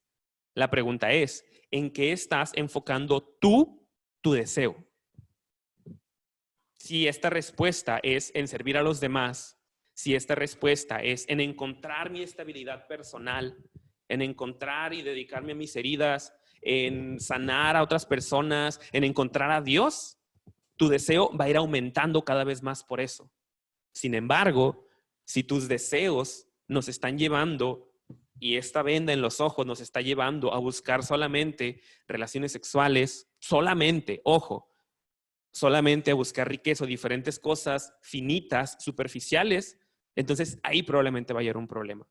La pregunta es, ¿en qué estás enfocando tu deseo? Si esta respuesta es en servir a los demás, si esta respuesta es en encontrar mi estabilidad personal, en encontrar y dedicarme a mis heridas, en sanar a otras personas, en encontrar a Dios, tu deseo va a ir aumentando cada vez más por eso. Sin embargo, si tus deseos nos están llevando, y esta venda en los ojos nos está llevando a buscar solamente relaciones sexuales, solamente, ojo, solamente a buscar riqueza o diferentes cosas finitas, superficiales, entonces ahí probablemente va a haber un problema.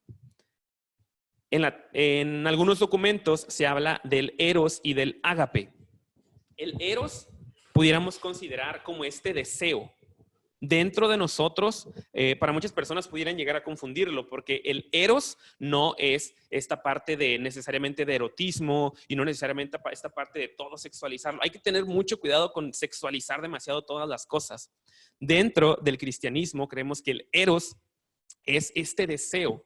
En algunos documentos se habla del eros y del ágape. El eros pudiéramos considerar como este deseo. Dentro de nosotros, para muchas personas pudieran llegar a confundirlo, porque el eros no es esta parte de necesariamente de erotismo y no necesariamente esta parte de todo sexualizarlo. Hay que tener mucho cuidado con sexualizar demasiado todas las cosas. Dentro del cristianismo creemos que el eros es este deseo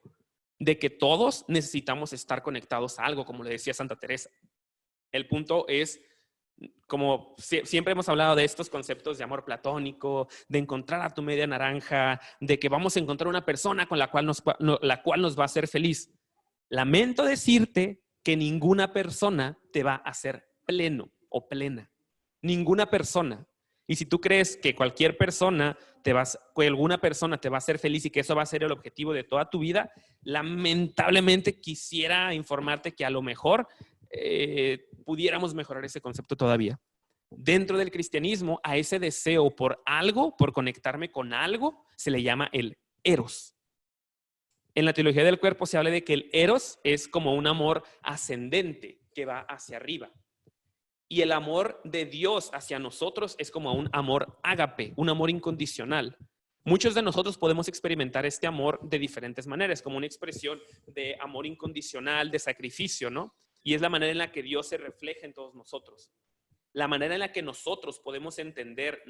de que todos necesitamos estar conectados a algo, como le decía Santa Teresa. El punto es, como siempre hemos hablado de estos conceptos de amor platónico, de encontrar a tu media naranja, de que vamos a encontrar una persona con la cual nos va a hacer feliz. Lamento decirte que ninguna persona te va a hacer pleno o plena. Ninguna persona. Y si tú crees que alguna persona te va a hacer feliz y que eso va a ser el objetivo de toda tu vida, lamentablemente quisiera informarte que a lo mejor pudiéramos mejorar ese concepto todavía. Dentro del cristianismo, a ese deseo por algo, por conectarme con algo, se le llama el eros. En la teología del cuerpo se habla de que el eros es como un amor ascendente que va hacia arriba. Y el amor de Dios hacia nosotros es como un amor ágape, un amor incondicional. Muchos de nosotros podemos experimentar este amor de diferentes maneras, como una expresión de amor incondicional, de sacrificio, ¿no? Y es la manera en la que Dios se refleja en todos nosotros. La manera en la que nosotros podemos entender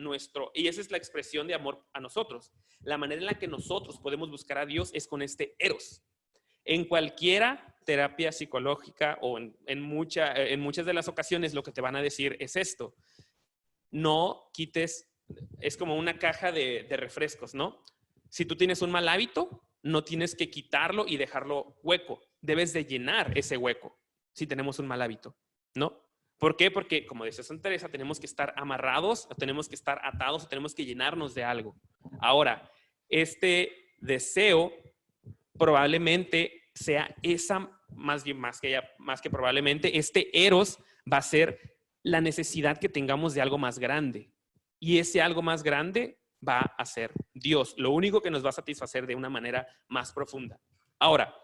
y esa es la expresión de amor a nosotros. La manera en la que nosotros podemos buscar a Dios es con este eros. En cualquiera terapia psicológica o en muchas de las ocasiones lo que te van a decir es esto. No quites, es como una caja de refrescos, ¿no? Si tú tienes un mal hábito, no tienes que quitarlo y dejarlo hueco. Debes de llenar ese hueco si tenemos un mal hábito, ¿no? ¿Por qué? Porque, como decía Santa Teresa, tenemos que estar amarrados, tenemos que estar atados, tenemos que llenarnos de algo. Ahora, este deseo probablemente sea esa, más que probablemente, este eros va a ser la necesidad que tengamos de algo más grande. Y ese algo más grande va a ser Dios, lo único que nos va a satisfacer de una manera más profunda. Ahora,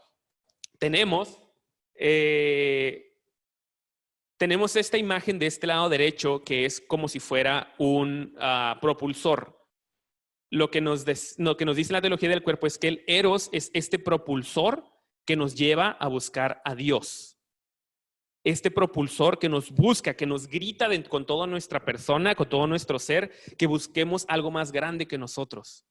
tenemos esta imagen de este lado derecho que es como si fuera un propulsor. Lo que nos dice la teología del cuerpo es que el eros es este propulsor que nos lleva a buscar a Dios. Este propulsor que nos busca, que nos grita con toda nuestra persona, con todo nuestro ser, que busquemos algo más grande que nosotros.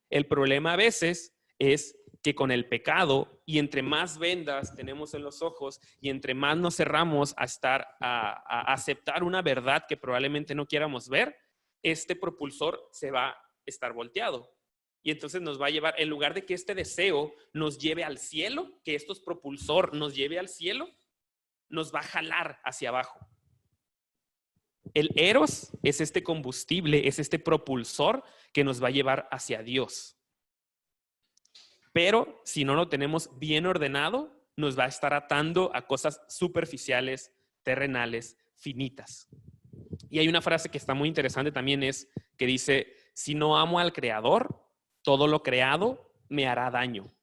El problema a veces es que con el pecado, y entre más vendas tenemos en los ojos, y entre más nos cerramos a aceptar una verdad que probablemente no quieramos ver, este propulsor se va a estar volteado. Y entonces nos va a llevar, en lugar de que este deseo nos lleve al cielo, que estos propulsor nos lleve al cielo, nos va a jalar hacia abajo. El eros es este combustible, es este propulsor que nos va a llevar hacia Dios. Pero si no lo tenemos bien ordenado, nos va a estar atando a cosas superficiales, terrenales, finitas. Y hay una frase que está muy interesante también, es que dice: si no amo al Creador, todo lo creado me hará daño.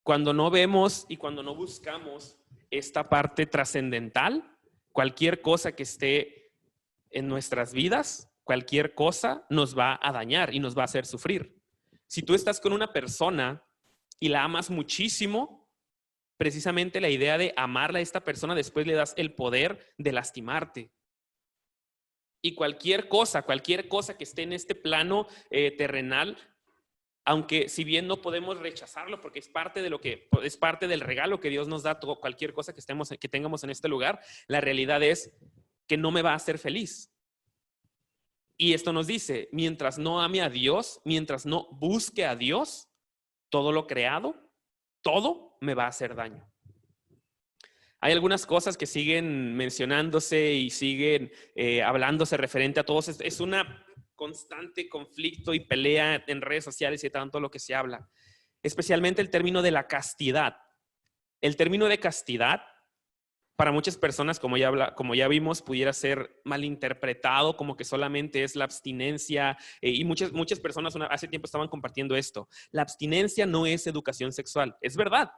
Cuando no vemos y cuando no buscamos esta parte trascendental, cualquier cosa que esté en nuestras vidas, cualquier cosa nos va a dañar y nos va a hacer sufrir. Si tú estás con una persona y la amas muchísimo, precisamente la idea de amarla a esta persona, después le das el poder de lastimarte. Y cualquier cosa que esté en este plano terrenal, aunque si bien no podemos rechazarlo porque es parte del regalo que Dios nos da, cualquier cosa que tengamos en este lugar, la realidad es que no me va a hacer feliz. Y esto nos dice, mientras no ame a Dios, mientras no busque a Dios, todo lo creado, todo me va a hacer daño. Hay algunas cosas que siguen mencionándose y siguen hablándose referente a todos. Es una constante conflicto y pelea en redes sociales y tanto lo que se habla. Especialmente el término de la castidad. El término de castidad, para muchas personas, como ya vimos, pudiera ser malinterpretado como que solamente es la abstinencia. Y muchas personas hace tiempo estaban compartiendo esto. La abstinencia no es educación sexual. Es verdad.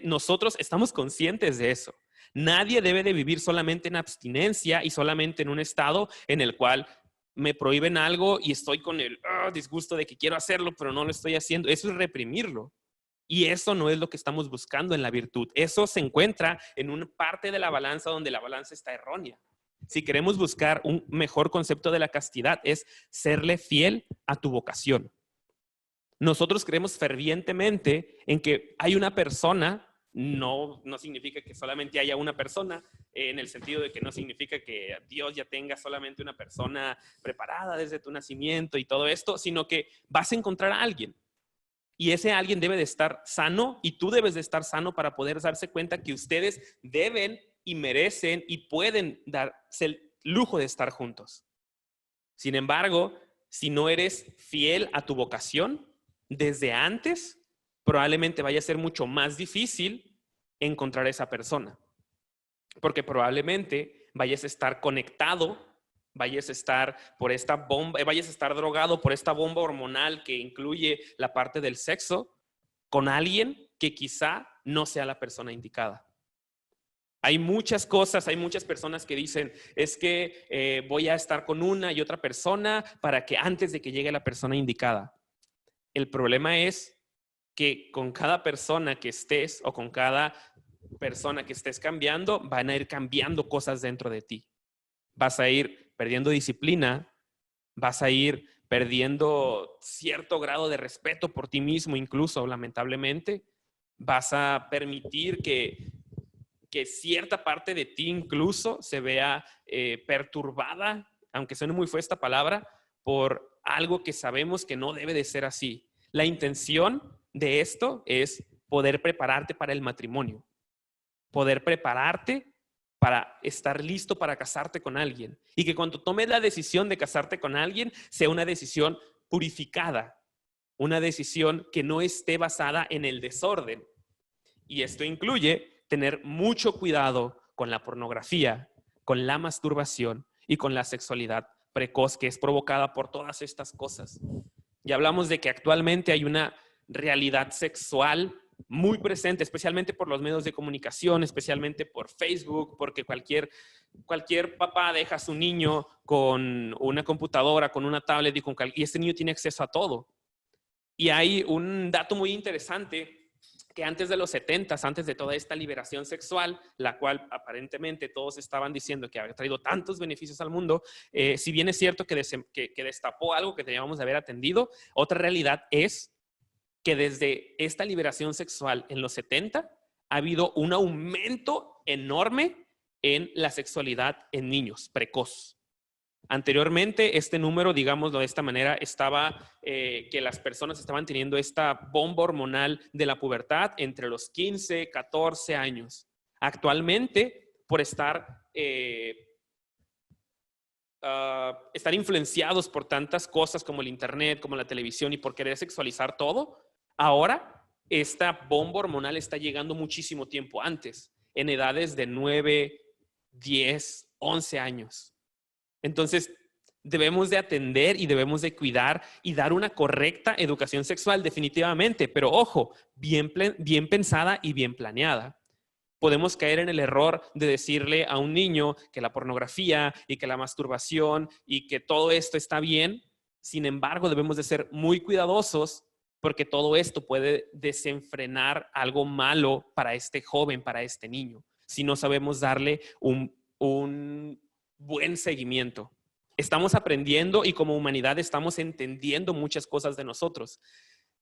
Nosotros estamos conscientes de eso. Nadie debe de vivir solamente en abstinencia y solamente en un estado en el cual me prohíben algo y estoy con el disgusto de que quiero hacerlo, pero no lo estoy haciendo. Eso es reprimirlo. Y eso no es lo que estamos buscando en la virtud. Eso se encuentra en una parte de la balanza donde la balanza está errónea. Si queremos buscar un mejor concepto de la castidad, es serle fiel a tu vocación. Nosotros creemos fervientemente en que hay una persona, no significa que solamente haya una persona, en el sentido de que no significa que Dios ya tenga solamente una persona preparada desde tu nacimiento y todo esto, sino que vas a encontrar a alguien. Y ese alguien debe de estar sano y tú debes de estar sano para poder darse cuenta que ustedes deben y merecen y pueden darse el lujo de estar juntos. Sin embargo, si no eres fiel a tu vocación, desde antes, probablemente vaya a ser mucho más difícil encontrar a esa persona. Porque probablemente vayas a estar conectado, vayas a estar por esta bomba, vayas a estar drogado por esta bomba hormonal que incluye la parte del sexo con alguien que quizá no sea la persona indicada. Hay muchas cosas, hay muchas personas que dicen, es que voy a estar con una y otra persona para que antes de que llegue la persona indicada. El problema es que con cada persona que estés o con cada persona que estés cambiando, van a ir cambiando cosas dentro de ti. Vas a ir perdiendo disciplina, vas a ir perdiendo cierto grado de respeto por ti mismo, incluso lamentablemente. Vas a permitir que cierta parte de ti incluso se vea perturbada, aunque suene muy fea esta palabra, por algo que sabemos que no debe de ser así. La intención de esto es poder prepararte para el matrimonio, poder prepararte para estar listo para casarte con alguien y que cuando tomes la decisión de casarte con alguien sea una decisión purificada, una decisión que no esté basada en el desorden. Y esto incluye tener mucho cuidado con la pornografía, con la masturbación y con la sexualidad precoz que es provocada por todas estas cosas. Ya hablamos de que actualmente hay una realidad sexual muy presente, especialmente por los medios de comunicación, especialmente por Facebook, porque cualquier papá deja a su niño con una computadora, con una tablet y este niño tiene acceso a todo. Y hay un dato muy interesante que antes de los 70s, antes de toda esta liberación sexual, la cual aparentemente todos estaban diciendo que había traído tantos beneficios al mundo, si bien es cierto que destapó algo que teníamos de haber atendido, otra realidad es que desde esta liberación sexual en los 70 ha habido un aumento enorme en la sexualidad en niños precoz. Anteriormente, este número, digámoslo de esta manera, estaba que las personas estaban teniendo esta bomba hormonal de la pubertad entre los 15, 14 años. Actualmente, por estar influenciados por tantas cosas como el internet, como la televisión y por querer sexualizar todo, ahora esta bomba hormonal está llegando muchísimo tiempo antes, en edades de 9, 10, 11 años. Entonces, debemos de atender y debemos de cuidar y dar una correcta educación sexual definitivamente, pero ojo, bien pensada y bien planeada. Podemos caer en el error de decirle a un niño que la pornografía y que la masturbación y que todo esto está bien. Sin embargo, debemos de ser muy cuidadosos porque todo esto puede desenfrenar algo malo para este joven, para este niño, si no sabemos darle un buen seguimiento. Estamos aprendiendo y como humanidad estamos entendiendo muchas cosas de nosotros.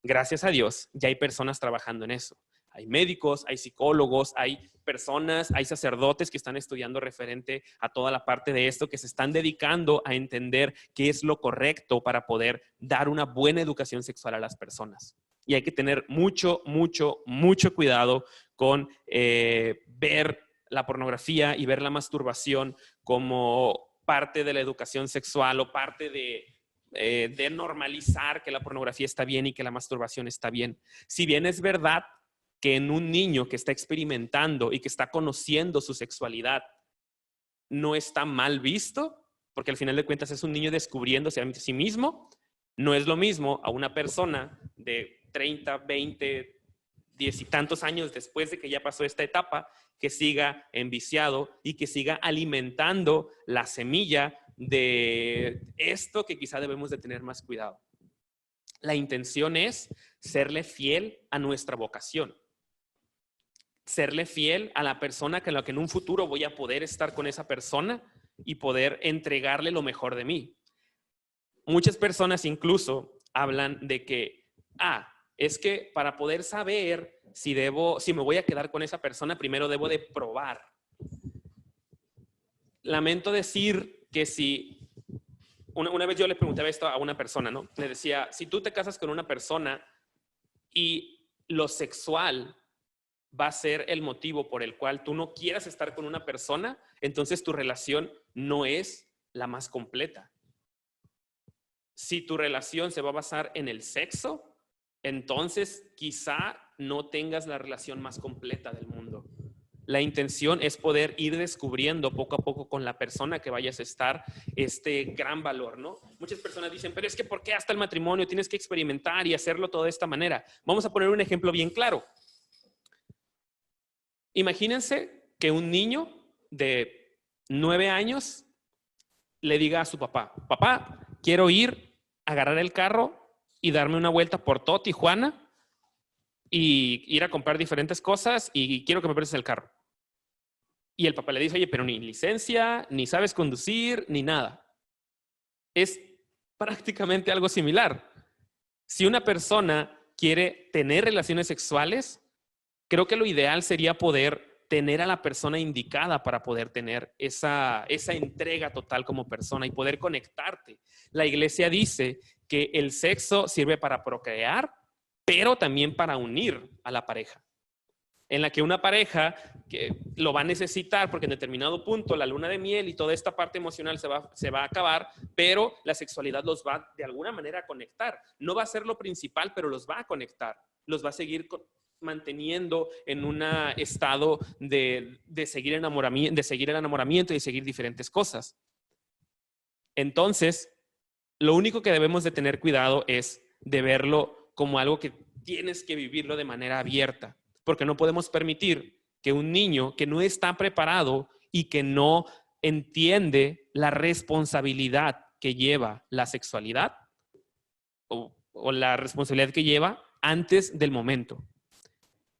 Gracias a Dios, ya hay personas trabajando en eso. Hay médicos, hay psicólogos, hay personas, hay sacerdotes que están estudiando referente a toda la parte de esto, que se están dedicando a entender qué es lo correcto para poder dar una buena educación sexual a las personas. Y hay que tener mucho, mucho, mucho cuidado con ver la pornografía y ver la masturbación como parte de la educación sexual o parte de normalizar que la pornografía está bien y que la masturbación está bien. Si bien es verdad que en un niño que está experimentando y que está conociendo su sexualidad no está mal visto, porque al final de cuentas es un niño descubriéndose a sí mismo, no es lo mismo a una persona de 30, 20, 10 y tantos años después de que ya pasó esta etapa, que siga enviciado y que siga alimentando la semilla de esto que quizá debemos de tener más cuidado. La intención es serle fiel a nuestra vocación. Serle fiel a la persona que en un futuro voy a poder estar con esa persona y poder entregarle lo mejor de mí. Muchas personas incluso hablan de que, es que para poder saber si me voy a quedar con esa persona, primero debo de probar. Lamento decir que si, una vez yo le preguntaba esto a una persona, ¿no? Le decía, si tú te casas con una persona y lo sexual va a ser el motivo por el cual tú no quieras estar con una persona, entonces tu relación no es la más completa. Si tu relación se va a basar en el sexo, entonces quizá no tengas la relación más completa del mundo. La intención es poder ir descubriendo poco a poco con la persona que vayas a estar este gran valor, ¿no? Muchas personas dicen, pero es que ¿por qué hasta el matrimonio tienes que experimentar y hacerlo todo de esta manera? Vamos a poner un ejemplo bien claro. Imagínense que un niño de 9 años le diga a su papá, papá, quiero ir a agarrar el carro y darme una vuelta por todo Tijuana y ir a comprar diferentes cosas y quiero que me prestes el carro. Y el papá le dice, oye, pero ni licencia, ni sabes conducir, ni nada. Es prácticamente algo similar. Si una persona quiere tener relaciones sexuales, creo que lo ideal sería poder tener a la persona indicada para poder tener esa entrega total como persona y poder conectarte. La iglesia dice que el sexo sirve para procrear, pero también para unir a la pareja. en la que una pareja que lo va a necesitar porque en determinado punto la luna de miel y toda esta parte emocional se va a acabar, pero la sexualidad los va de alguna manera a conectar. No va a ser lo principal, pero los va a conectar, los va a seguir manteniendo en un estado de seguir el enamoramiento y de seguir diferentes cosas. Entonces, lo único que debemos de tener cuidado es de verlo como algo que tienes que vivirlo de manera abierta, porque no podemos permitir que un niño que no está preparado y que no entiende la responsabilidad que lleva la sexualidad o la responsabilidad que lleva antes del momento.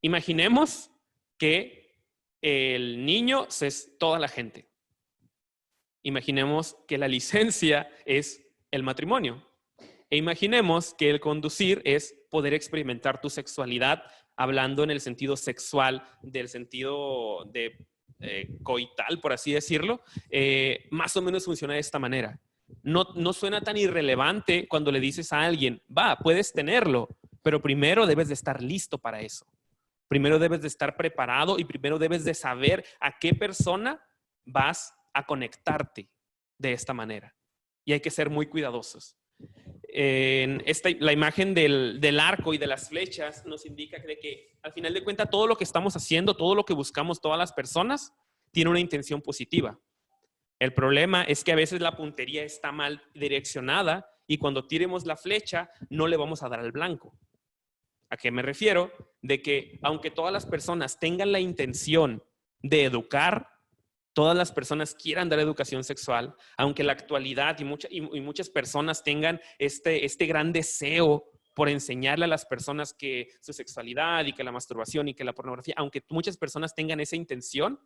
Imaginemos que el niño es toda la gente. Imaginemos que la licencia es el matrimonio. E imaginemos que el conducir es poder experimentar tu sexualidad hablando en el sentido sexual, del sentido de coital, por así decirlo. Más o menos funciona de esta manera. No suena tan irrelevante cuando le dices a alguien, va, puedes tenerlo, pero primero debes de estar listo para eso. Primero debes de estar preparado y primero debes de saber a qué persona vas a conectarte de esta manera. Y hay que ser muy cuidadosos. La imagen del arco y de las flechas nos indica que al final de cuentas todo lo que estamos haciendo, todo lo que buscamos todas las personas, tiene una intención positiva. El problema es que a veces la puntería está mal direccionada y cuando tiremos la flecha no le vamos a dar al blanco. ¿A qué me refiero? De que aunque todas las personas tengan la intención de educar, todas las personas quieran dar educación sexual, aunque la actualidad y muchas personas tengan este gran deseo por enseñarle a las personas que su sexualidad y que la masturbación y que la pornografía, aunque muchas personas tengan esa intención,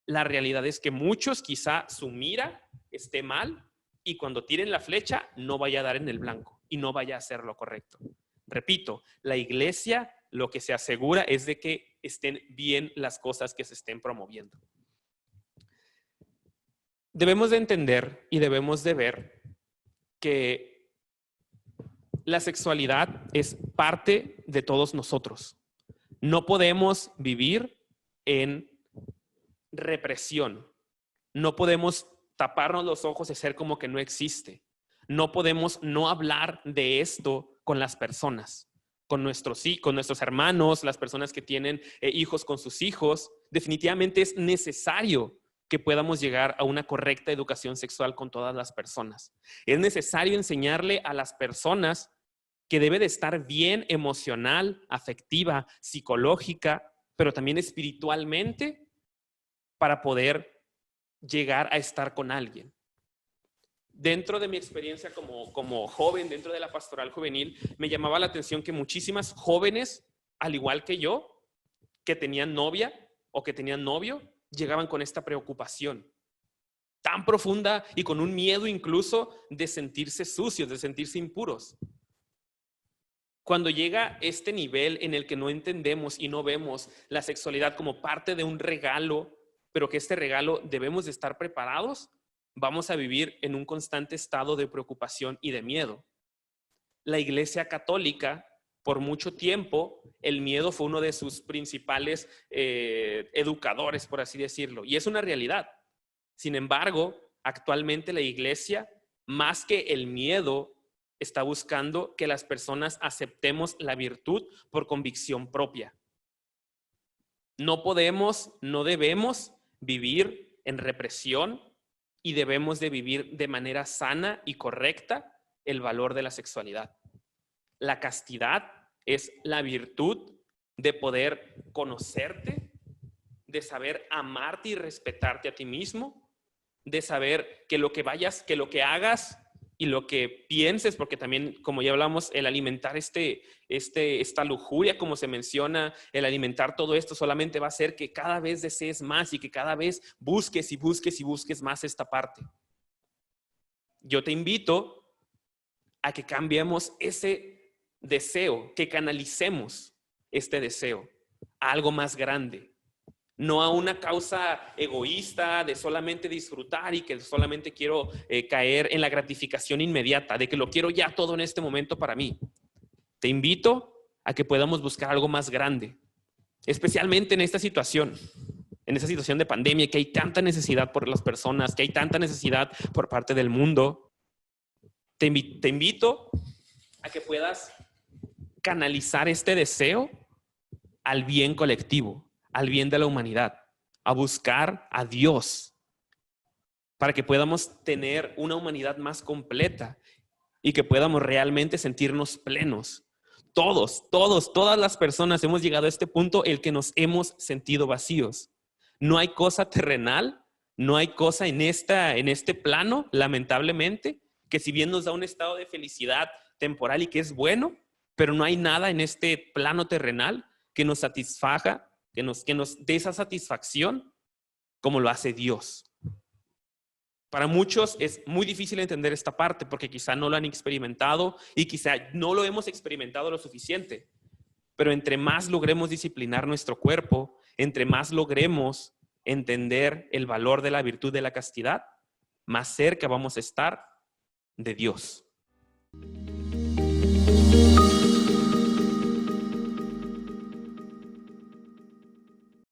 la realidad es que muchos quizá su mira esté mal y cuando tiren la flecha no vaya a dar en el blanco y no vaya a hacer lo correcto. Repito, la iglesia lo que se asegura es de que estén bien las cosas que se estén promoviendo. Debemos de entender y debemos de ver que la sexualidad es parte de todos nosotros. No podemos vivir en represión. No podemos taparnos los ojos y hacer como que no existe. No podemos no hablar de esto con las personas, con nuestros hermanos, las personas que tienen hijos con sus hijos. Definitivamente es necesario que podamos llegar a una correcta educación sexual con todas las personas. Es necesario enseñarle a las personas que debe de estar bien emocional, afectiva, psicológica, pero también espiritualmente para poder llegar a estar con alguien. Dentro de mi experiencia como joven, dentro de la pastoral juvenil, me llamaba la atención que muchísimas jóvenes, al igual que yo, que tenían novia o que tenían novio, llegaban con esta preocupación tan profunda y con un miedo incluso de sentirse sucios, de sentirse impuros. Cuando llega este nivel en el que no entendemos y no vemos la sexualidad como parte de un regalo, pero que este regalo debemos de estar preparados, vamos a vivir en un constante estado de preocupación y de miedo. La Iglesia Católica, por mucho tiempo, el miedo fue uno de sus principales educadores, por así decirlo, y es una realidad. Sin embargo, actualmente la Iglesia, más que el miedo, está buscando que las personas aceptemos la virtud por convicción propia. No podemos, no debemos vivir en represión y debemos de vivir de manera sana y correcta el valor de la sexualidad. La castidad es la virtud de poder conocerte, de saber amarte y respetarte a ti mismo, de saber que lo que hagas y lo que pienses, porque también, como ya hablamos, el alimentar esta lujuria, como se menciona, el alimentar todo esto solamente va a hacer que cada vez desees más y que cada vez busques y busques y busques más esta parte. Yo te invito a que cambiemos ese deseo, que canalicemos este deseo a algo más grande. No a una causa egoísta de solamente disfrutar y que solamente quiero caer en la gratificación inmediata, de que lo quiero ya todo en este momento para mí. Te invito a que podamos buscar algo más grande. especialmente en esta situación de pandemia, que hay tanta necesidad por las personas, que hay tanta necesidad por parte del mundo. Te invito a que puedas canalizar este deseo al bien colectivo, al bien de la humanidad, a buscar a Dios, para que podamos tener una humanidad más completa y que podamos realmente sentirnos plenos. Todas las personas hemos llegado a este punto en el que nos hemos sentido vacíos. No hay cosa terrenal, no hay cosa en este plano, lamentablemente, que si bien nos da un estado de felicidad temporal y que es bueno, pero no hay nada en este plano terrenal que nos satisfaga, que nos dé esa satisfacción como lo hace Dios. Para muchos es muy difícil entender esta parte porque quizá no lo han experimentado y quizá no lo hemos experimentado lo suficiente. Pero entre más logremos disciplinar nuestro cuerpo, entre más logremos entender el valor de la virtud de la castidad, más cerca vamos a estar de Dios.